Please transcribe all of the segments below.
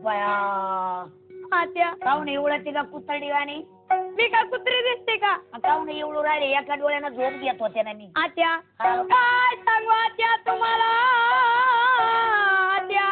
बया आत्या काऊन एवढं तिला कुतडी आणि मी काय कुत्री दिसते का? काऊन एवढं राहिले एका डोळ्यानं झोप घेत होते ना मी आत्या हा. काय सांगू आत्या तुम्हाला? आत्या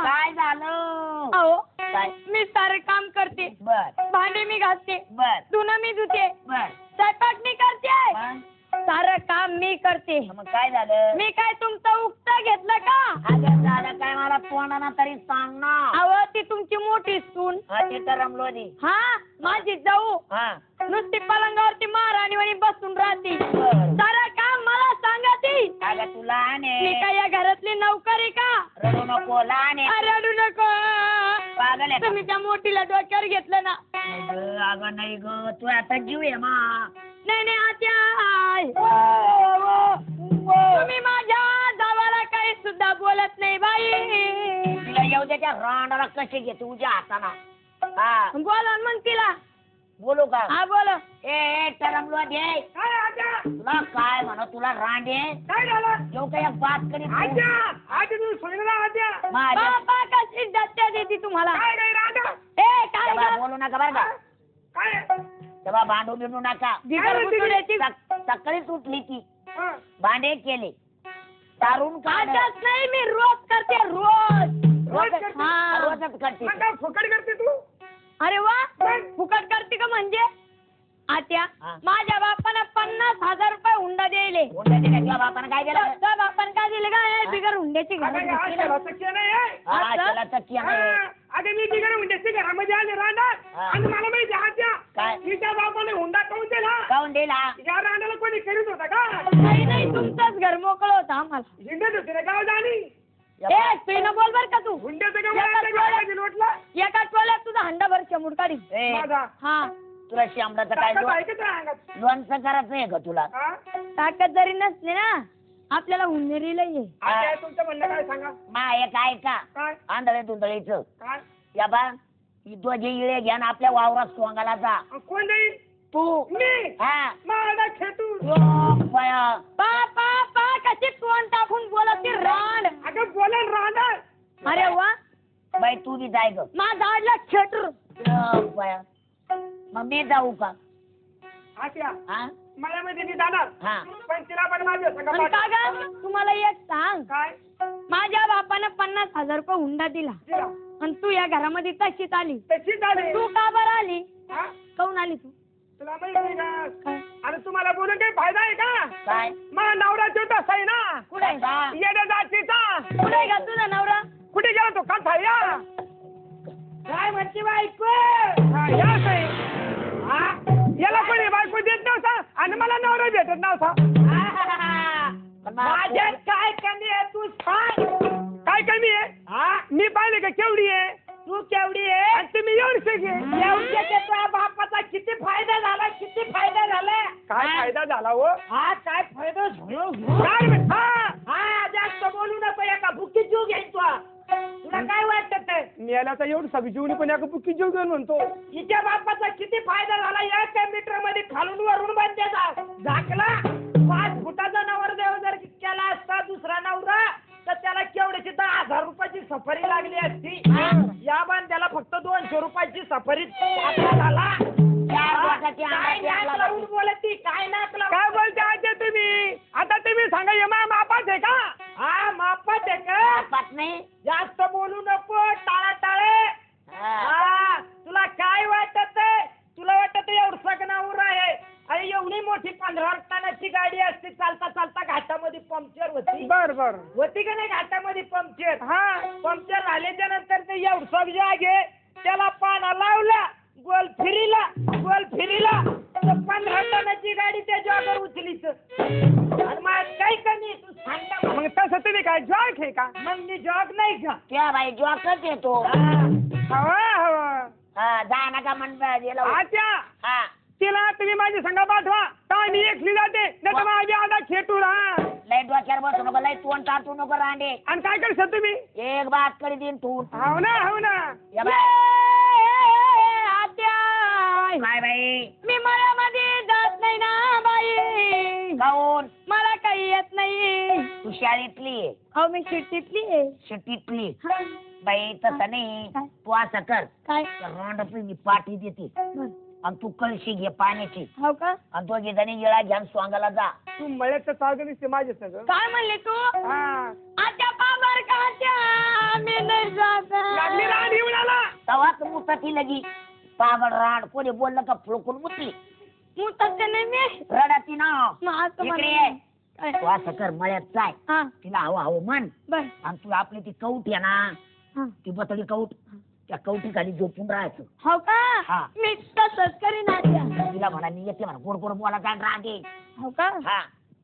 काय झालं अहो काय मी सारे काम करते, बर भांडे मी घासते, बर धुणं मी धुते, बर स्वयंपाक मी करते, मग सारं काम मी करते. मग काय झालं मी काय तुमचं उक्ता घेतलं का? अगं झालं काय मला तोंडाना तरी सांग ना अहो ती तुमची मोठी सून, हा ते तर रमलो दे हा माझी जाऊ हा नुसती पलंगावरती महाराणीवाणी बसून राहते, बर सारं काम मला सांगते. अगं तू लहान मी आहे काय या घरातली नौकरी का? रडू नको लहान आहे रडू नको. पागल आहे तुम्ही त्या मोठीला डोक्यावर घेतलं ना? अगं नाही ग तू आता जीव आहे मा नाही नाही आत्या तुम्ही माझ्या जावाला काही सुद्धा बोलत नाही बाई. तिला येऊ दे त्या रांडाला कसे घे तुझ्या हाताना हा बोला मग तिला. बोलू का हा बोलो. ए तरंगलो दे तुला काय म्हणा तुला रांडे काय झालं? येऊ काय बात करी आज्या आज्या तू सोडला आज्या बाबा कशी दत्त्या देते तुम्हाला? काय नाही राजा ए काय झालं? बोलू नका बरं का काय तेव्हा भांडू बिंडू नका जिगर बुचुड्याची सकाळीच उठली ती हं. भांडे केले तारून काढ आजच नाही मी रोज करते रोज. रोज करते? हा. रोजच करते मग काय फुकट करते तू? अरे वा फुकट करते का म्हणजे? आत्या हा. माझ्या बापानं 50,000 रुपये हुंडा द्यायले. हुंड्याचे काय तुझ्या बापानं काय केलं तुझ्या बापानं काय दिले का? हे बिगर हुंड्याची अगं, घरात हा घुसली ना. त्याला शक्य नाही आहे. हा असं? त्याला चक्की आहे हं. अगं मी तिकडे हुंड्याच्या घरामध्ये आले राहणार हा. आणि मला माहिती आहे आज्या काय? तिच्या बापाने हुंडा काऊन दिला? काऊन दिला या राहण्याला कोणी करीत होता का? नाही नाही तुमचंच घर मोकळं होतं आम्हाला. हिंडत होती ना गाव जाणी ए स्त्रीनं बोल बर का तू. हुंड्याचं गाव लोटला एका टोल्यात तुझा हंडा भर चमुड काढी. ए माझा हा तुला शामडाचं काय ताकद ऐकत राहणार लोणचं करायचं आहे का तुला हा? ताकद जरी नसली ना आपल्याला हुंडरीला ये. आज्या तुमचं म्हणणं काय सांगा मा एक ऐका काय आंधळे धुंदळीचं काय या बा ही दोघे इळे घ्या ना आपल्या वावरात सोंगाला जा कोण जाईल तू मी हा माझा खेटू यो बया. पा पा पा कशी तोंड टाकून बोलती रांड. अगं बोला राहणार अरे वा बाई तू बी जाय ग माझा आडला खेटर. यो बया. मग मी जाऊ का आज्या हा मळ्यामध्ये मी जाणार हा पण तिला पण माझ्या संग आणि का ग तुम्हाला एक सांग काय माझ्या बापानं 50,000 रुपये हुंडा दिला दिला आणि तू या घरामध्ये तशीच आली. तशी झाली तू का बरं आली? हा? काऊन आली तू? तुला माहिती का काय? अरे तुम्हाला बोलून काही फायदा आहे का काय मा नवरा तसा आहे ना कुठे का? येण्या जातीचा कुठे का तुझा नवरा? कुठे गेला तो कसा या काय म्हणते बायको? हा, याच आहे. हा? याला कोणी बायको देत नव्हता आणि मला नवरा भेटत नव्हता पण मग- माझ्यात काय कमी आहे तू सांग काय कमी आहे हा मी पाहिले का केवढी आहे तू केवढी आहे आणि तुम्ही एवढी तुझ्या बापाचा किती फायदा झाला काय फायदा झाला हो हा काय फायदा झाला? काय म्हण- हा हा जास्त बोलू नको एका भुकी जीव घेईन तुला काय वाटत? मी याला तर एवढं सगळी जीवनी पण एका बुकी जीव घेऊन म्हणतो हिच्या बापाचा किती फायदा झाला या मीटर मध्ये खालून वरून बांधायचा झाकला 5 फुटाचा नवरदेव जर केला असता दुसरा नवरा तर त्याला केवढ्याची 10,000 रुपयाची सफारी लागली असती. या बांध्याला फक्त 200 रुपयाची सफारी झाला. काय नाक लावून बोलती काय नाक लावून काय बोलते आजचे तुम्ही आता तुम्ही सांगा यमा मापाच आहे का हा मापात आहे का? पाच नाही जास्त बोलू नको टाळा टाळे. हा. हा तुला काय वाटत? तुला वाटत एवढसा नावर आहे? अरे एवढी मोठी 15 टनाची गाडी असते चालता चालता घाटामध्ये पंक्चर होती बर बर होती का नाही घाटामध्ये पंक्चर? हा पंक्चर झाल्याच्या नंतर ते एवढसा जागे त्याला पाना लावला गोल फिरीला 15 टनाची गाडी त्या जॉगर उचलीच आणि मग काही कमी तू सांगता मग तसं तुम्ही काय जॉक आहे का मग मी जॉग नाही का? त्या बाई जॉकच येतो हवा हवा हा जा नका म्हणता आत्या हा तिला तुम्ही माझी संघ पाठवा तर मी एकली जाते नाही तर माझी आधा खेटूर हा लय डोक्यावर बसू नको लय तोंड टाटू नको रांडे आणि काय करसा तुम्ही एक बात करी देईन तू हो ना या बाय आत्या काय बाई मी मळ्यामध्ये जात नाही ना बाई काऊन मला काही येत नाही. तू शाळेतली आहे अहो मी शिट्टीतली आहे. शिटीतली बाई तसं नाही काय? तू असं कर काय रांड मी पाठी देते बर आणि तू कळशी घे पाण्याची हो का आणि तो जणी येळा घ्या स्वांगाला जा. तू मळ्याचं चालू दिसते माझे सगळं. काय म्हणले तू हा आता पावर का मी नाही जात लागली रान येऊन आला. तवाच मुताती लगी पाबड राड कोणी बोललं का फुळकून मुतली मुताचे नाही मी रडाती ना. मग असं इकडे म्हणा. ये. काय? तू असं कर मळ्यात जाय हा तिला हवं हवं म्हण बर आणि तू आपली ती कौट आहे ना हा ती बतळी कौट त्या कौटी खाली झोपून राहायचं. हो का हा. मी तसंच करीन आता तिला म्हणा मी येते म्हणा गोड गोड बोला काय रागे. हो का हा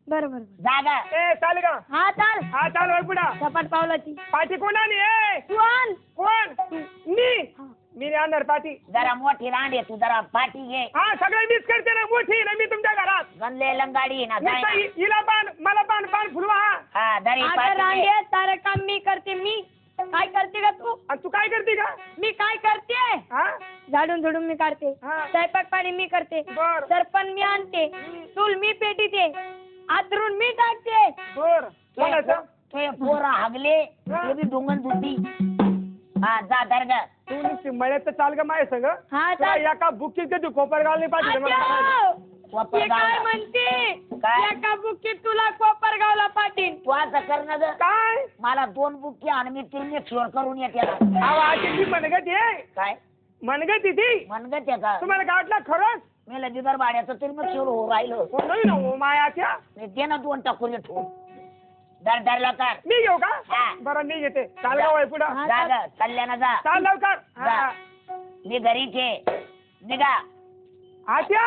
बरोबर जागा ए चाल का हा चाल हा चाल वळ पुढा. सपाट पावलाची पाठी कोणाने ए तू आण कोण मी हा. मी आणणार पाठी. जरा मोठी रांडे तू जरा पाठी घे हा सगळं मीच करते ना मोठी ना मी तुमच्या घरात. गणले लंगाडी आहे ना जाय नुसतं ना. हिला पान मला पान पान फुलवा. हा दरी आता पाठी घे. रांडे सारं काम मी करते मी काय करते का तू आणि तू काय करते का. मी काय करते हा झाडून झुडून मी काढते हा. स्वयंपाक पाणी मी करते बर सरपण मी आणते चूल मी पेटीते आतरून मी टाकते बर कोणाचं. ते पोरं हागले ते बी डोंगन दुधी. हा जा दर्गा तू नुसती मळ्यात चाल का माझ्या सगळं. हा तुला चाल एका बुकीत ते तू कोपर घालले पाहिजे मला. आजो! कोपर हे काय गावला. म्हणते काय? एका बुकीत तुला कोपरगावला पाटील तू असं कर ना ग. काय मला 2 बुक्की आणि मी 3 मिक्सवर करून येते ना. अहो आजी ती मनगत आहे काय मनगत ती. मनगत आहे का तुम्हाला काय वाटलं खरंच. मी बिगर भाड्याचं तरी मिक्सवर हो राहिलो. हो नाही ना हो मायाच्या. मी दे ना 2 टाकून ठेवून दर दरला कर. मी घेऊ का हा. बरं मी घेते. चाल का वय पुढं. हा. जा ग कल्याण जा. चाल लवकर. जा. हा. मी घरीच आहे निघा. आत्या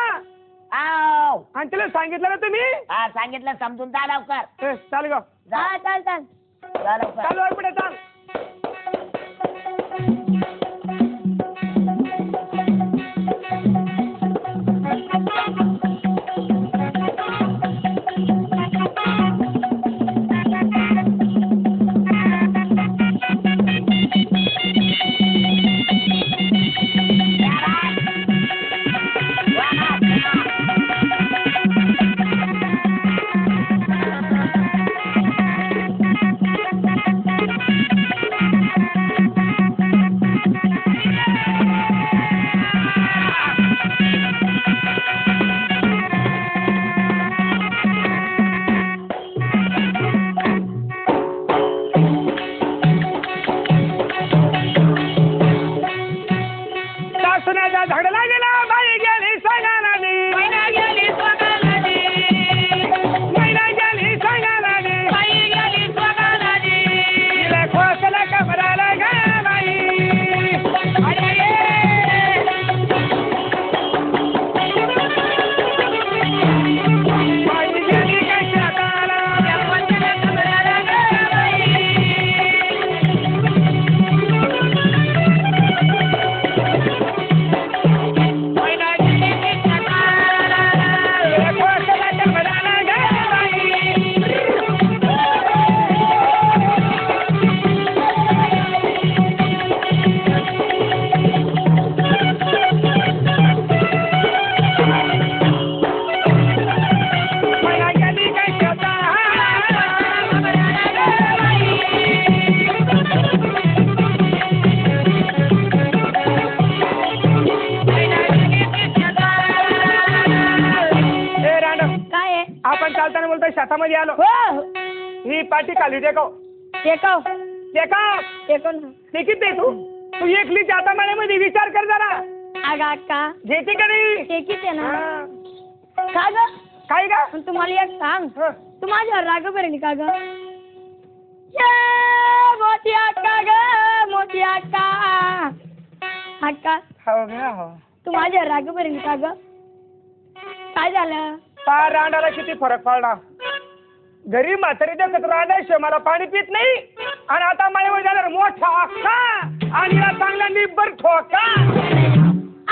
आव आणि तिला सांगितलं ना तुम्ही. हा सांगितलं समजून जा लवकर. ए, चाल ग जा हा चाल चाल जा लवकर. चाल वय पुढे चाल. सासण्याचा झाडला गेला बाई गेली सांगायला नी. मैना गेली सांगायला नी. तिला खोकला कमराला गा बाई. अरे ये. बाई गेली कशाला. मैना गेली कशाला. तिला खोकला कमराला गा बाई. मैना गेली कशाला. ए रांडम काय आहे आपण चालताना बोलतोय शेतामध्ये आलो. हो ही पाठी खाली टेकव टेकव टेकव. टेकव ना टिकीत दे तू. तू एकली जाता मध्ये विचार कर जरा. अगं अक्का घेते का नाही. टेकीच आहे ना हा. का ग काय का पण तुम्हाला एक सांग हं. तू माझ्यावर राग बरेल का ग ये मोठी अक्का ग मोठी अक्का अक्का हो ग हो. तू माझ्यावर राग बरेल का ग काय झालं पार रांडाला किती फरक पडला. घरी म्हातारी देखत रांडाशिवाय मला पाणी पित नाही आणि आता माझ्यावर झाल्यावर मोठा अख्खा आणि या चांगला निब्बर ठोका.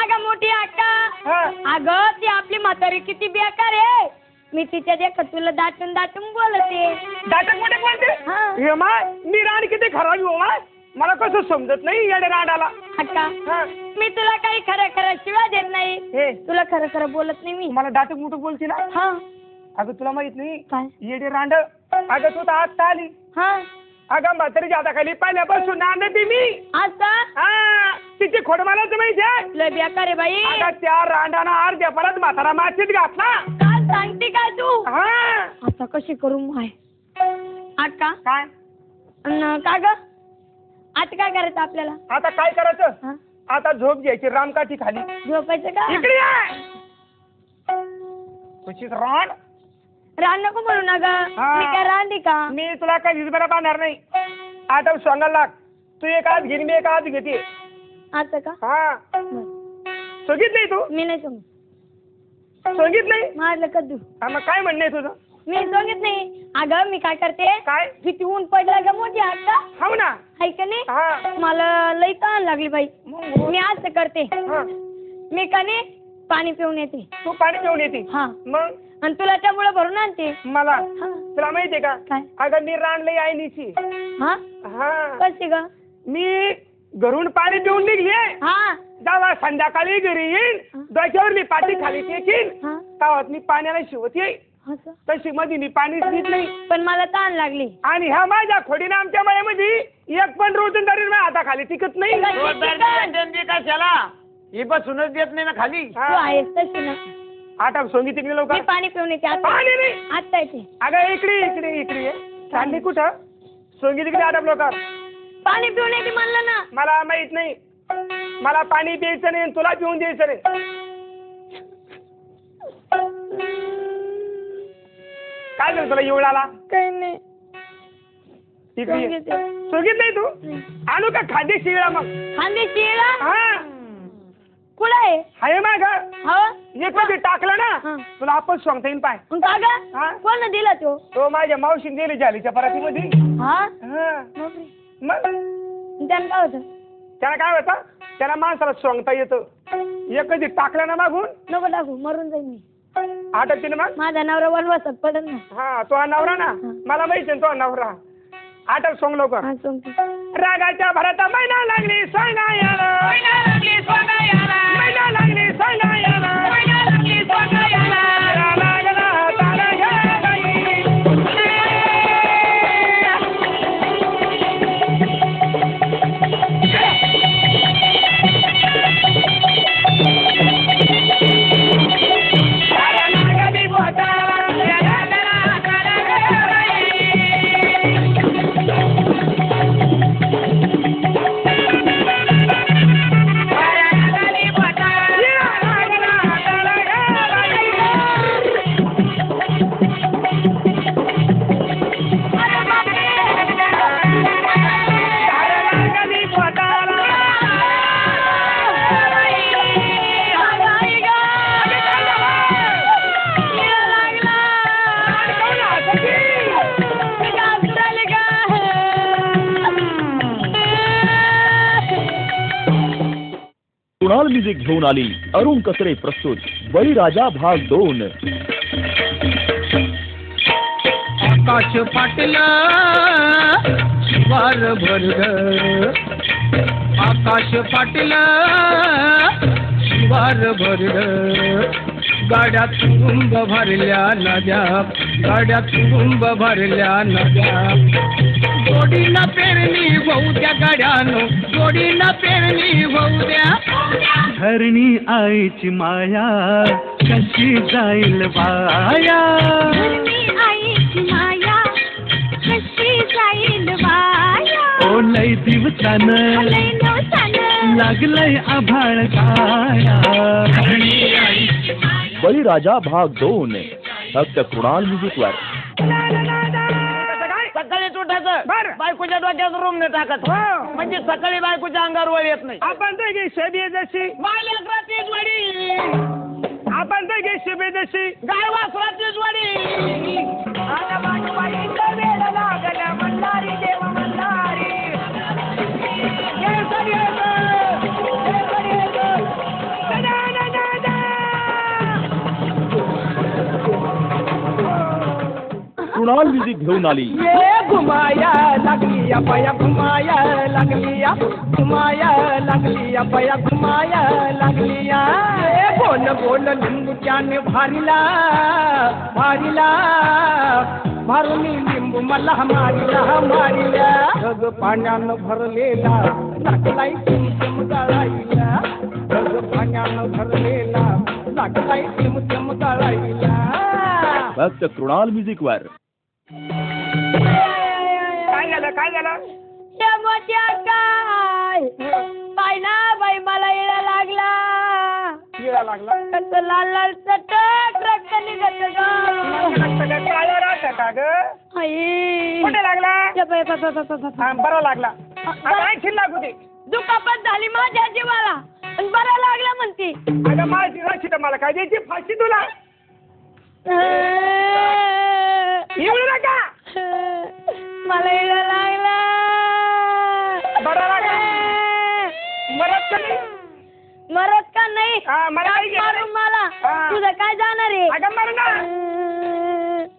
अगं मोठी अक्का हा. अगं ती आपली म्हातारी किती बेकार आहे मी तिच्या देखत तुला दाटून दाटून बोलते दाटक मोठे बोलते. हा. हे माय मी रान किती खराबी हो माय. मला कसं समजत नाही येडे रांडाला. अक्का हा. मी तुला काही खरं खरं शिवा देत नाही हे तुला खरं खरं बोलत नाही मी मला दाटक मोठं बोलते ना. हा अगं तुला माहित नाही काय येडे रांड. अगं तू तर आता आली हा अगं म्हातारीच्या हाताखाली पहिल्यापासून नांदती मी. आता हा तिची खोड मलाच माहिती आहे. लय बेकार आहे बाई. अगं त्या रांडाना अर्ध्या परत म्हातारा मातीत घातला. काय सांगते काय तू? हा आता कशी करू माय आका काय का ग आता काय करायचं आपल्याला? आता काय करायचं? हा? आता झोप घ्यायची रामकाठी खाली. झोपायचं का? इकडे ये. तुझी रांड रान नको म्हणू ना ग. हा. मी काय रांदी का? मी तुला काही हिजबरा बांधणार नाही. आता सांगायला लाग. तू एक आज घेईन मी एक आज घेते. आता का? हा बरं. सांगितलंय तू? मी नाही सांगू. सांगितलंय? मारलं कद्दू. हा मग काय म्हणणं आहे तुझं? मी सांगित नाही. अगं मी काय करते? काय? किती ऊन पडलं ग मोठी आता. हो ना. हाय का नाही? हा मला लई तहान लागली बाई. मी असं करते. हा. मी का नाही पाणी पिऊन येते. तू पाणी घेऊन येते. हा मग आणि तुला त्यामुळे भरून आणते. मला हा. तुला माहितीये का? काय? अगं मी रांडलंय आईनीची. हा हा कशी ग? मी घरून पाणी पिऊन निघले. हा जेव्हा संध्याकाळी घरी येईन डोक्यावर मी पाठी खाली टेकीन हा तेव्हा मी पाण्याला शिवत येईन. असं. तशी मध्ये मी पाणीच पित नाही. पण मला तहान लागली. आणि ह्या माझ्या खोडीनं आमच्या मायामध्ये एक पण रोजंदारी माझ्या हाताखाली टिकत नाही. कशाला ही बसूनच देत नाही ना खाली. तू आहेस तशी ना. आता सोंगी तिकडे लोक मी पाणी पिऊन येते आता. पाणी नाही. आता येते. अगं इकडे इकडे इकडे ये. चालली कुठं? सोंगी तिकडे आटप लोक. पाणी पिऊन येते म्हणलं ना. मला माहित नाही. मला पाणी प्यायचं नाही तुला पिऊन द्यायचं नाही. काय झालं तुला एवढाला? काही नाही. इकडे ये. सांगितलं. सांगितलंय तू? आणू का खाद्य शिळा मग? खांदे शिळा हा कुठं आहे? हाय माग हो एक कधी टाकलं ना हा. तुला आपण सांगता येईन पाय. मग का ग? हा? कोण दिला तो? तो माझ्या मावशीने दिली जालीच्या परातीमध्ये. हा हा. बापरे. मग त्यानं काय होतं? त्याला काय होतं? त्याला माणसाला सांगता येतं. एक कधी टाकलं ना मागून नको टाकू मरून जाईन मी. आटकते ना मग. माझा नवरा वनवासात पडत ना. हा तो नवरा ना मला माहिती आहे तो नवरा. आटक सोंग लवकर. हा सांगते. रागाच्या भरात महिना लागली सांगायला. महिना लागली सांगायला. महिना लागली सांगायला. महिना लागली सांगायला. लागला तारा घ्या बाई. कुणाल म्युझिक घेऊन आली अरुण कचरे प्रस्तुत बळीराजा भाग 2. आकाश फाटला वार भरग. आकाश फाटला वार भरग. गाड्या तुंब भरल्या नद्या. गाड्या तुंब भरल्या नद्या. जोडीनं पेरणी होऊ द्या गाड्यानो. जोडीनं पेरणी होऊ द्या. धरणी आईची माया कशी जाईल वाया. आईची माया कशी जाईल वाया. ओ लय दिवसानं लय नवसानं लागलंय आभाळ काया. बळीराजा भाग 2 फक्त कुणाल म्युझिकवर. सकाळीच उठायचं बरं. बायकोच्या डोक्यात रूम न टाकत. हो. म्हणजे सकाळी बायकोच्या अंगावर वळ येत नाही. आपण तर घे शेबी जशी. बायलेकराचीच वडी. आपण तर घे शेबी जशी. गाय वासराचीच वडी. कुणाल म्युझिक घेऊन आली ये घुमाया लागली पाया. घुमाया लागली घुमाया लागली पाया. घुमाया लागली. ये बोल बोल लिंबूच्याने भारीला भारीला भरून लिंबू मला मारिल्या ढग पाण्यानं भरलेला लागलाय टिम गाळायला ढग पाण्यानं भरलेला लागलाय टिम गाळायला फक्त कृणाल म्युझिक वर. काय झालं काय झालं या मोठ्या काय बाई ना बाई मला येळा लागला शिळा लागला कसं लाल लाल चटक रक्त निघत ग काळा राहता का ग आई कुठे लागला या बाई, बाई, बाई, बाई, बाई. हा, बरा लागला काय शिल्लक होती दुखापत झाली माझ्या जीवाला पण बरं लागलं म्हणते अगं माझी राशी तर मला काय द्यायची फाशी तुला येऊ नका मला येळा लागला बरा लागला मरत का नाही मरत का नाही हा, मला काही घेत मारू नाही. मला हा. तुझं काय जाणार आहे अगं मर ना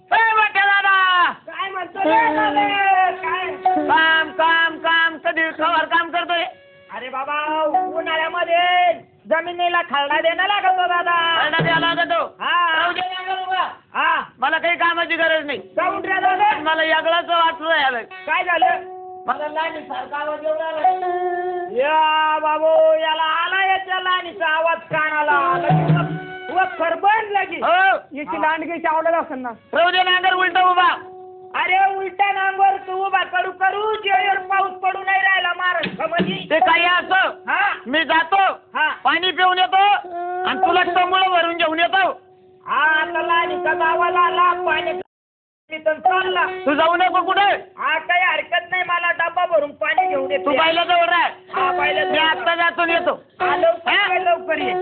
काय म्हणतो रे लाले? काय काम काम काम कधी खबर काम करतोय अरे बाबा उन्हाळ्यामध्ये जमिनीला खरडा देणं लागतो दादा हा मला काही कामाची गरज नाही जाऊन रे दादा मला यागळाच वाटलं याला काय झालं मला लहान सारखा आवाज येऊ लागला या बाबू याला आला याच्या लाणीचा आवाज कानाला व खरबन लगी हो याची लांडगी चावलेला असेल ना राहू दे नांगर उलटा उभा अरे उलट्या नांगर तू उभा करू करू जेवर पाऊस पडू नाही राहिला महाराष्ट्रामध्ये ते काही असं हा मी जातो हा पाणी पिऊन येतो आणि तुला टंगळ भरून घेऊन येतो हा आता लाणीचा गावाला आला पाणी इथून चालला तू जाऊ नको कुठे हा काही हरकत नाही मला डब्बा भरून पाणी घेऊन येतो तू बायला जवळ राह हा पाहिलं मी आता जातो आणि येतो हा, लवकर ये, लवकर ये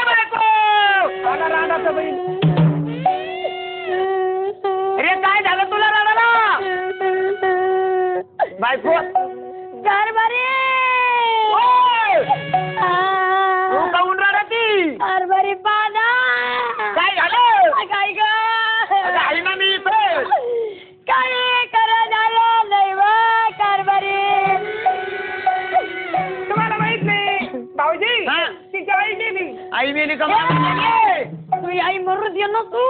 राणा राणाचं बहीण अरे काय झालं तुला राणाला बायको कारभारी तू काऊन राहती कारभारी पाना काय झालं काय ग अगं, आहे ना मी इथं काय करा झालं नाही व कारभारी तुम्हाला माहित नाही भाऊजी हा. तिच्या आई गेली आई मेली का तू आई मरू दे ना तू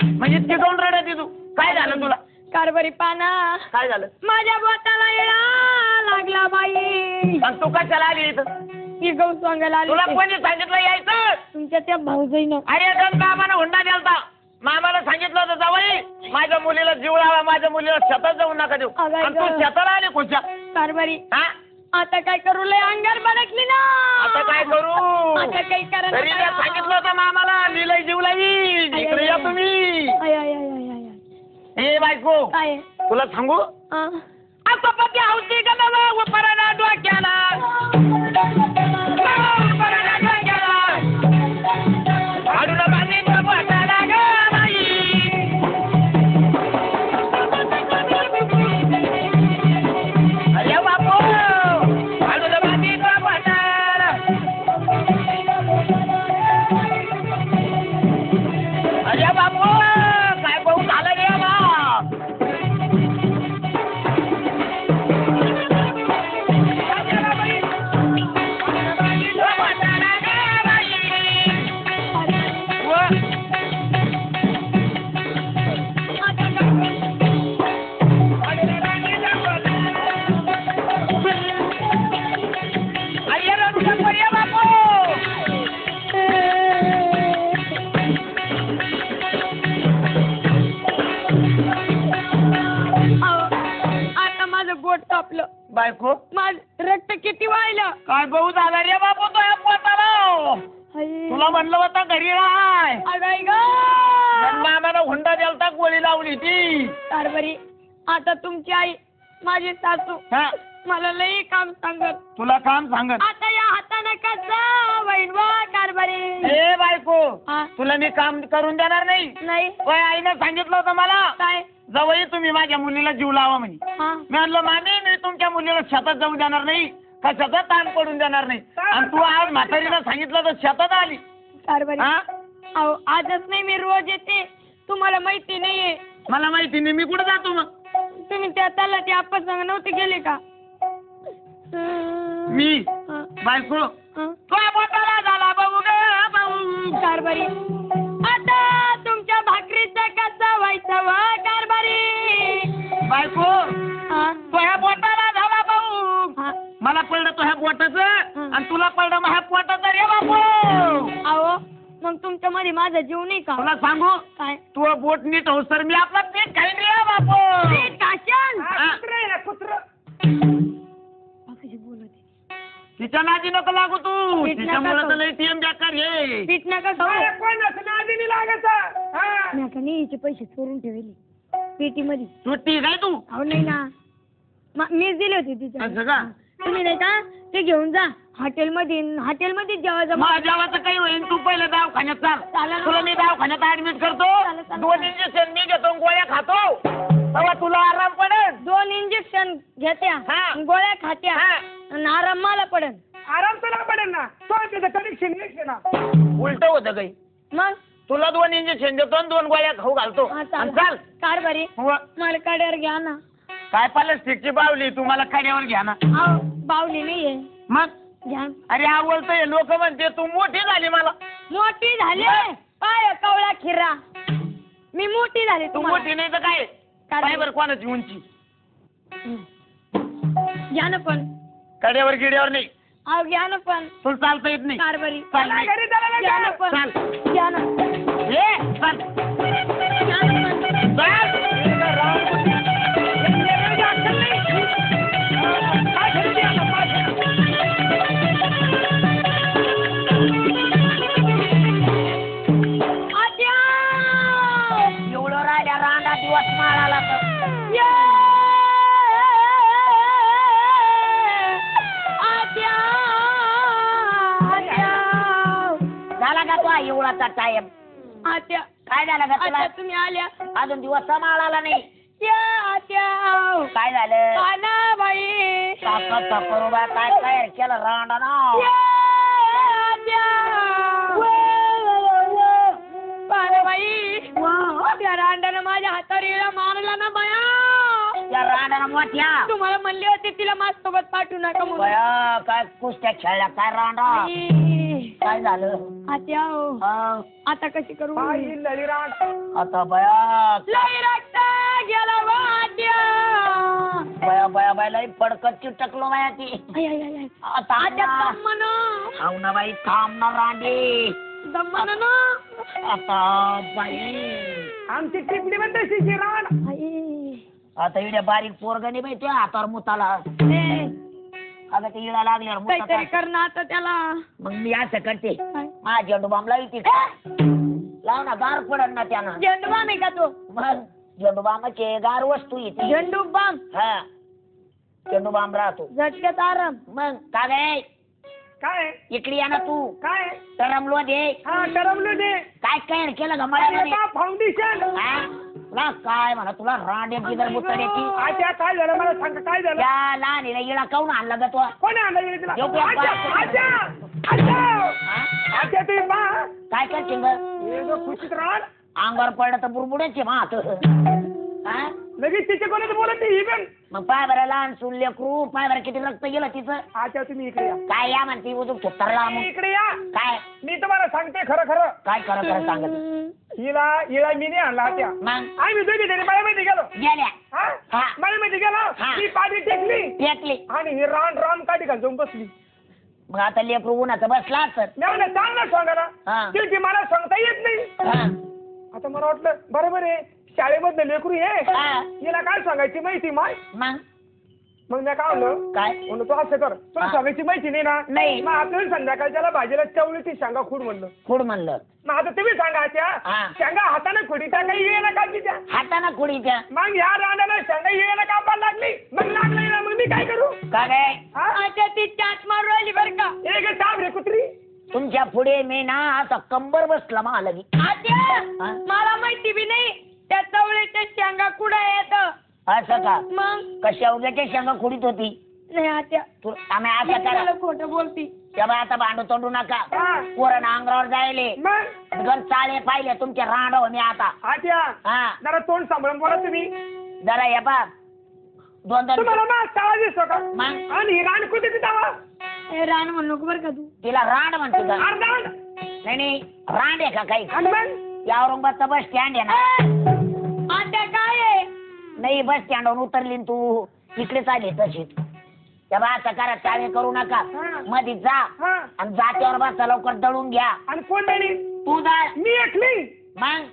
म्हणजे ती काऊन रडती तू काय झालं तुला कारभारी पाना काय झालं माझ्या बोटाला येळा लागला बाई आणि तू कशाला आली इथं ही गौ सांगायला तुला आली कोणी सांगितलं यायचं तुमच्या त्या भाऊजाईनं अरे गण मामानं हुंडा द्यालता मामाला सांगितलं होतं जावई माझ्या मुलीला जीव लावा माझ्या मुलीला शेतात जाऊ नका देऊ अगं, आणि तू अगं. शेताला आली खुशा कारभारी हा आता काय करू लय अंगार भडकली ना आता काय करू आता काही करा तरी मी सांगितलं होतं मामाला मी लय जीव लावी इकडे या तुम्ही I I I I I हे बायको काय तुला सांगू आ? आता पती हौसी गणाला उपराना डोक्याला उपराना डोक्याला हाडून बांधीत बोटाला ग बाई अरे बापू हाडून बांधीत बोटाला अरे बापू काय पाहू झालं रे बा आता माझं बोट कापलं बायको माझं रक्त किती वाहिलं काय भाऊ झाला रे बापू तो पोटाला तुला म्हणलं होतं घरी राहाय अगाय ग मामानं हुंडा द्यालता गोळी लावली ती कारभारी आता तुमची आई माझी सासू हा मला लई काम सांगत तुला काम सांगत आता या हाताने कसं वैन वा कारभारी ए बायको हा? तुला मी काम करून देणार नाही नाही होय आईनं सांगितलं होतं मला काय जवळ तुम्ही माझ्या मुलीला जीव लावा म्हणे हा मी म्हणलं मामी मी तुमच्या मुलीला शेतात जाऊ देणार नाही कशाचा ताण पडून देणार नाही आणि तू आज म्हातारीला सांगितलं तर शेतात आली कारभारी हा अहो आजच नाही मी रोज येते तुम्हाला माहिती नाहीये मला माहिती नाही मी कुठे जातो मग तुम्ही त्या त्याला ते आपण सांग नव्हते गेले का? मी हं, बायको हं. तुझ्या बोटाला झाला भाऊ ग भाऊ. कारभारी आता तुमच्या भाकरीचं कसं व्हायचं व कारभारी? बायको हा, तुझ्या बोटाला झाला भाऊ. हा. मला पडलं तुझ्या बोटाचं हं. आणि तुला पडलं माझ्या पोटाचं रे बापू. अहो मग तुमच्या मध्ये माझा जीव नाही का? तुला सांगू काय तू बोट नीट हो सर मी आपला पीठ खाईन रे बापू. ते काशन कुत्र आहे ना कुत्र. कशी बोलत आहे. तिच्या नादी नको लागू तू. पीठ नका तिच्यामुळे खाऊ. तर लई टीएम बेकार हे. पीठ नका खाऊ. अरे कोणाचं नादी लागायचं. हा. मी आता नाही हिचे पैसे चोरून ठेवले पेटी मध्ये. सुट्टी काय तू अहो नाही ना मीच दिले होते तिच्या. असं का? तुम्ही नाही का ते घेऊन जा हॉटेलमध्ये जेवायचं. माझ्या जेवाचं काही होईल तू पहिले दवाखान्यात चाल. चालेल. तुला मी दवाखान्यात ऍडमिट करतो. चालेल, चालेल. 2 इंजेक्शन मी घेतो आणि गोळ्या खातो तेव्हा तुला आराम पडेल. 2 इंजेक्शन घेत्या हा. गोळ्या खात्या हा. आणि आराम मला पडेल. आराम तुला पडेल ना. तो त्याचं कनेक्शन ना. उलट होतं काही. मग तुला 2 इंजेक्शन देतो आणि 2 गोळ्या खाऊ घालतो हा, आणि चालेल. चाल. कारभारी हो. मला काड्यावर घ्या ना. काय प्लास्टिकची बावली तुम्हाला खाण्यावर घ्या ना. अहो बावली नाहीये मग घ्या. अरे आवडतंय लोक म्हणते तू मोठी झाली मला. मोठी झाली काय कवळा खिरा मी मोठी झाली तू तुम्हाला. मोठी नाही तर काय काय बरं कोणाची उंची घ्या ना पण. कड्यावर गिड्यावर नाही. अहो घ्या ना पण तुला चालता येत नाही. कारभारी चाल नाही. घरी चालायला घ्या ना जा. पण. चाल. घ्या ना. ए, चाल. घ्या ना पण. चाल. काय खरेदी आता आत्या! एवढं राहिल्या रांडा दिवस माळाला तर ये! आत्या! आत्या! झाला का तो एवढाचा टाइम? आत्या! काय झालं का तुला? आत्या तुम्ही आल्या. अजून दिवस माळाला नाही. ये आत्या! काय झालं? आना बाई! करू बा काय तयार केलं रांडा ना. ये आत्या! पाना बाई! त्या रांडानं माझ्या हातावर येळा मारला ना बाया. त्या रांडाला मोठ्या तुम्हाला म्हणले होते तिला माझ्यासोबत पाठवू नका म्हणून. बया काय कुस्त्या खेळल्या काय रांडा. आई, काय झालं? आत्या हो. हा, आता कशी करू? आता बया लई रक्त गेला वा आत्या. बया बया बाय लई पडकत चिटकलो बाया ती. I, I, I, I. आता आत्या दमन हाव ना बाई थांब ना रांडे. दमन ना. आता बाई आमची टिपणी पण तशीची रान. आई. आता इड्या बारीक पोरगणी बाई तुझ्या हातावर मुताला. ए, अगं ते इडा लागल्यावर काहीतरी मुतात. कर ना आता त्याला. मग मी असं करते काय? हा झेंडू बाम लावी ती लाव ना गार पडन ना त्यानं. झेंडू बाम आहे का तो? मग झेंडू बामाचे गार वस्तू येते. झेंडू बाम हा झेंडू बाम राहतो. झटक्यात आराम. मग का गे काय इकडे या ना तू. काय तरमलो दे. हा ठरवलं ते. काय काय केलं गमाड्याने. फाउंडेशन. तुला काय म्हणा तुला रांडे बिदर बुतड्याची. आत्या काय झालं मला सांग काय झालं. त्या लहान इळा काऊन आणला ग तो. कोणी आणलं गेलं तिला. येऊ का? आत्या आत्या आत्या आत्या तुम्ही पा काय करशील ग? खुशीत रान. अंगावर पडलं तर बुरबुड्याचे मात. लगेच तिचे कोणाचं बोलत नाही ही पण. मग पाय बरं लहान सुनले क्रू पाय बरं किती रक्त गेलं तिचं. आत्या तुम्ही इकडे या. काय या म्हणते उजूक छुत्तरला मग. इकडे या. काय मी तुम्हाला सांगते खरं खरं. काय खरं खरं सांगत. हिला मी नाही आणला आत्या. मग आम्ही दोघी जणी बाळामध्ये गेलो. गेल्या हा हा. बाळामध्ये गेलो. हा. ती पाठी टेकली टेकली. आणि ही रान रान काठी घाल जाऊन बसली. मग आता लेकरू उन्हाचं बसला तर. मी म्हणलं चांगलं सांगायला. हा. ती मला सांगता येत नाही. हा. आता मला वाटलं बरोबर आहे शाळेमधलं लेकरू हे हा. हिला काय सांगायची माहिती माय. मग मग मी काय म्हणलं काय म्हणलं तू असं कर तुला हा. सांगायची माहिती नाही ना. नाही. मग आपल्याला संध्याकाळच्याला भाजीला चवळी ती शेंगा खूड म्हणलं. खूड म्हणलं. मग आता तुम्ही सांगा त्या हा. शेंगा हाताने खुडी त्या काही येईना का तिच्या. हाताना खुडी त्या. मग ह्या रानाला शेंगा येईना का आपण लागली. मग लागली ना मग मी काय करू. का काय हा? आत्या ती चाट मारू राहिली बरं का. एक साप रे कुत्री. तुमच्या पुढे मी ना आता कंबर बसला मा लगी. आत्या हा? मला माहिती बी नाही त्या चवळीच्या शेंगा कुठं येत. असं का मग कशा उद्याच्या शेंगा खुडीत होती. नाही आत्या तू आम्ही असं करा मला खोटं बोलती. तेव्हा आता भांडू तोंडू नका. हा. पोरण अंगावर जायले मग गण चाळे पाहिले तुमचे रांडव मी आता. आत्या हा जरा तोंड सांभाळून बोला तुम्ही. जरा ये बा दोन तुम्हाला माझा आवाज दिसतो का मग आणि ही रान कुठे तिथं ए रान म्हणू नको बरं का तू. तिला रांड म्हणतो का अर्धा नाही रांड आहे का काही आणि मग या औरंगाबादचा बस स्टँड आहे ना आता काय आहे नाही बस स्टँडवरून उतरली न तू इकडेच आली तशीच तेव्हा असं करा चाळे करू नका हा. मध्ये जा हा आणि जात्यावर बसा लवकर दळून घ्या आणि कोण नाही तू दळ मी एकली मग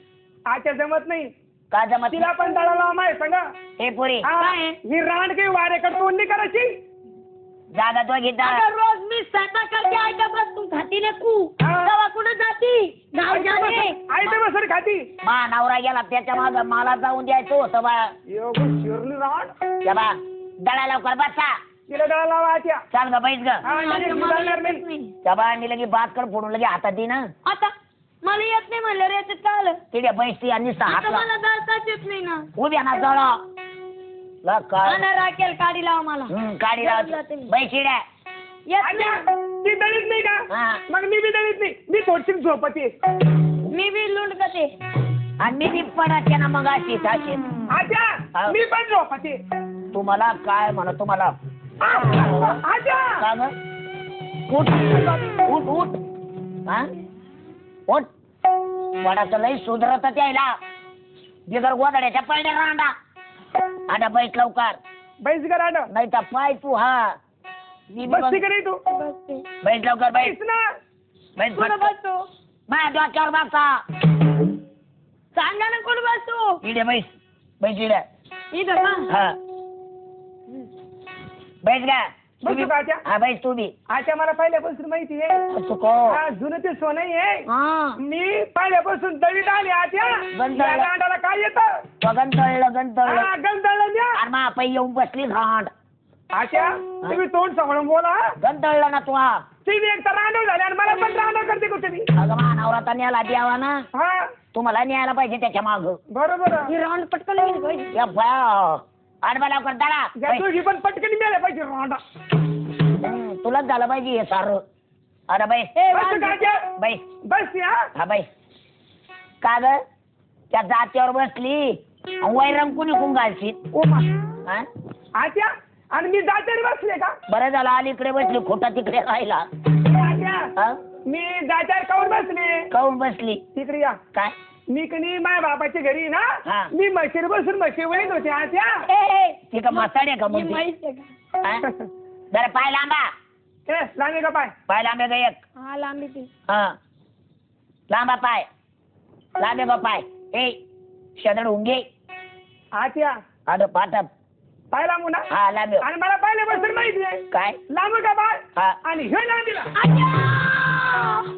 आता जमत नाही का जमत तिला पण दळाला माहिती सांगा हे पुरी ही रान काही वारेकडे तोडणी करायची जागा दोघी दळ आता रोज मी स्वयंपाक करते आयता बस तू खाती ना कू हा. तेव्हा कुठं जाती गाव जाणे आई तर बसर खाती मा नवरा गेला त्याच्या माग मला जाऊन द्यायचं होतं बा एवढं शिरली रान तेव्हा दळा लवकर बसा तिला दळा लावा आत्या चाल ग बैस ग हा, नाही, आता मला दळणार येतच नाही. नाही. तेव्हा मी लगे बातकड फोडून लगे हातात दे ना आता मला येत नाही म्हणलं रे याच्यात काय आलं तिथे बैसती आणि आता हातला मला दळताच येत नाही ना उभ्या ना जळ काय ना राखेल काढी लाव मला काढी जाते लावते मी. बैशिड्या येत आत्या, नाही ती दळीत नाही का हा मग मी बी दळीत नाही मी थोडीशी झोपते मी बी लुंड करते आणि मी ती पडाच्या ना मग अशी अशी आत्या हा. मी पण झोपते तुम्हाला काय म्हणा तुम्हाला आत्या का ग उठ उठ उठ हा उठ वडाचं लई सुधरत त्याला बिगर गोदड्याच्या पडल्या रांडा आता बैठ लवकर बैस करा ना नाही तर पाय तू हा मी बी बसती बघ- का नाही तू बसते बैठ लवकर बैठ बैस ना बैठ कुठं फटकन. बसतो माझ्या डोक्यावर बसा सांगा ना कुठं बसतो इडे बैस बैठ इडे इथं का हा बैठ गा बसू का आत्या हा बैठ तू बी आत्या मला पहिल्यापासून माहिती आहे चुको हा, जुनं ते सोनं आहे हा मी पहिल्यापासून दळीत आली आत्या गंधळ. या रांडाला काय येतं गंतळलं गंतळलं गंधळलं द्या अरे मा पै येऊन बसली रांड आत्या तुम्ही तोंड सांभाळून बोला गंतळलं ना तू हा ती बी एक तर रांडव झाली आणि मला पण रांडव करते का तुम्ही अगं मा नवराता न्यायला द्यावा ना हा तुम्हाला न्यायला पाहिजे त्याच्या माग बरोबर आहे. ही राऊंड पटकन गेली पाहिजे या बया आडबा लवकर दळा या तुझी पण पटकन मिळाल्या पाहिजे रांडा तुलाच झालं पाहिजे हे सारं अरे बाई बस का आत्या? बाई बस या हा बाई का ग त्या जात्यावर बसली वैरंग कुणी कुण घालशील ओमा हा? आत्या आणि मी जाते बसले का बरं झालं अलीकडे बसली खोटा तिकडे राहिला आत्या हा? मी जात्यावर काऊन बसले काऊन बसली तिकडे या काय मी कनी माझ्या बाबाच्या घरी ना हा. मी म्हशीर बसून म्हशी वळीत होते आत्या ए ती का मसाड आहे का ही मग ती? म्हैस आहे का हा? जरा पाय लांबा ए, लांबे का पाय पाय लांबे का एक हा लांबी ती हा लांबा पाय लांबे का पाय ए शदड उंगे आत्या आड पाटप पाय लांबू ना हा लांबे आणि मला पाहिले बसून माहिती आहे काय लांबू का पाय हा आणि हे लांबीला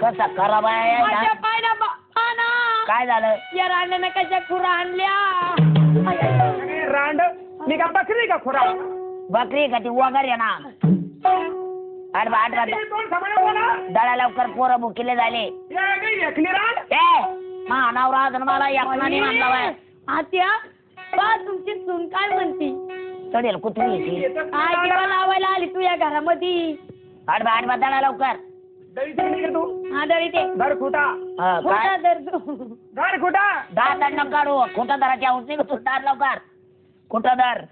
कसा करा बाय माझ्या पायला पाना काय झालं या रांड्यानं कशा खुरा आणल्या आणि रांड मी का बकरी का खुरा बकरी का ती वगैरे ना आडबा आडबा तोंड सांभाळून बोला दळा लवकर पोरं बुकिले झाले या गई एकली रांड ए मा नवरा अजून मला एकनाने म्हणला बाय आत्या बा तुमची सून काय म्हणती चढेल कुत्री येते काय किंवा लावायला आली तू या घरामध्ये आडबा आडबा दळा लवकर दळीत नाही का तू हा दरी ते घर खुटा हा, खोटा काय दर तू घर खुटा दहा दंड काढू खोटा दराची आऊस नाही का तू दार लवकर खोटा दर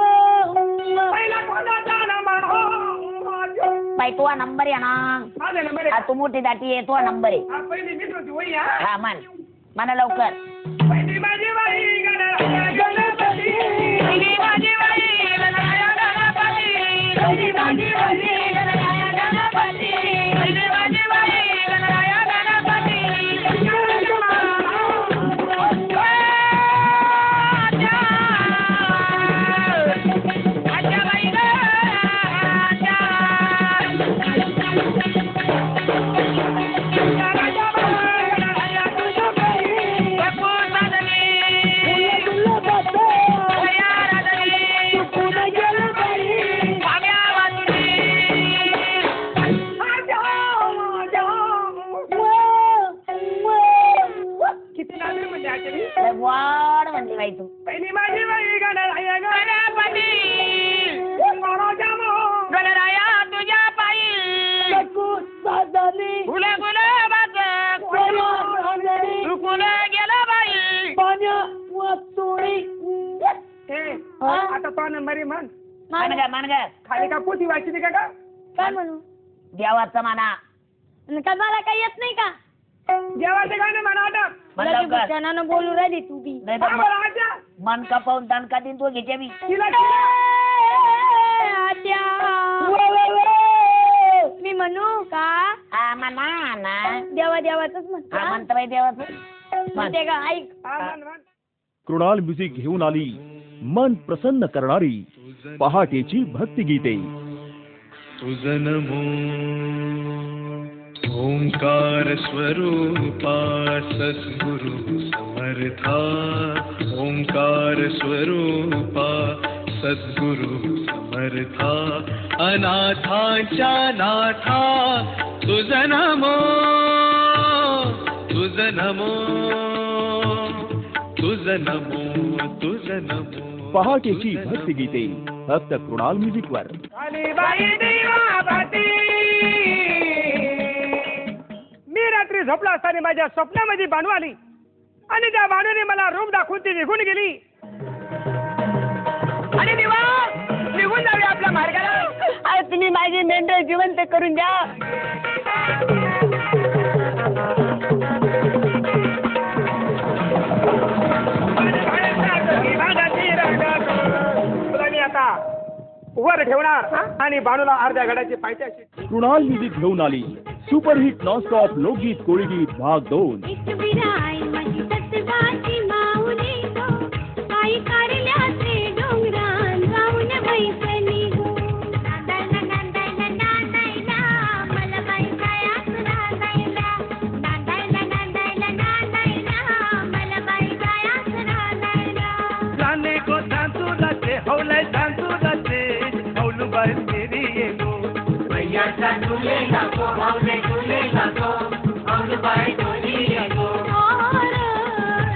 पहिला कोणाचा नंबर बाई तुझा नंबर आहे ना माझा नंबर हा, आहे तू मोठी दाटी आहे तुझा नंबर आहे हा, पहिली मीच होती वही हा हा मन म्हणा लवकर पहिली माझी बाई गणपती पहिली माझी बाई गणपती पहिली माझी बाई गणपती पहिली माझी बाई पानं मरी म्हण मानगा खाली का पोथी वाचली का काय म्हणू देवाचं म्हणा आणि का मला काही येत नाही का देवाचं गाणं म्हणा आता म्हणलं का? भूषणानं बोलू राहिली तू बी नाही हा, तर बरं, आत्या. मन का पाहून दणका दिन तो घ्यायच्या मी तिला आत्या मी म्हणू का हा म्हणा ना देवा देवाच हा म्हणतो म्हणतं बाई देवाचं म्हणते का ऐक हा, म्हण. कृणाल म्युझिक घेऊन आली मन प्रसन्न करणारी पहाटेची भक्तिगीते. तुझ नमो ओंकार स्वरूपा सद्गुरु समर्था ओंकार स्वरूपा सद्गुरु समर्था अनाथांच्या नाथा तुझ नमो तुझ नमो तुझ नमो तुझ नमो. पहाटेची भक्तिगीते फक्त कृणाल म्युझिकवर. कालीबाई देवाभाती. मी रात्री झोपला असताना माझ्या स्वप्नामध्ये बानू आली आणि त्या बाणूने मला रूप दाखवून ती निघून गेली आणि निघून जावे आपल्या मार्गाला. तुम्ही माझी मेंढर जिवंत करून द्या तुला मी आता वर ठेवणार आणि बाणूला अर्ध्या घडाची पायथ्या अशी. कृणाल म्युझिक घेऊन आली सुपरहिट नॉनस्टॉप लोकगीत कोळीगीत भाग 2. एक विराई माझी सतवाची माऊली गो काही कारल्याचे डोंगरान राहून बैसली गो नांदायला नांदायला नांदायला मला बाई जायाच रांदायला नांदायला नांदायला नांदायला मला बाई जायाच रांदायला जाने को सांसू जाते हौले सांसू जाते हौलू बाई मेरी ये गो मैयाचा तुले लागो हौले तुले लागो हौलू बाई तुली ये गो.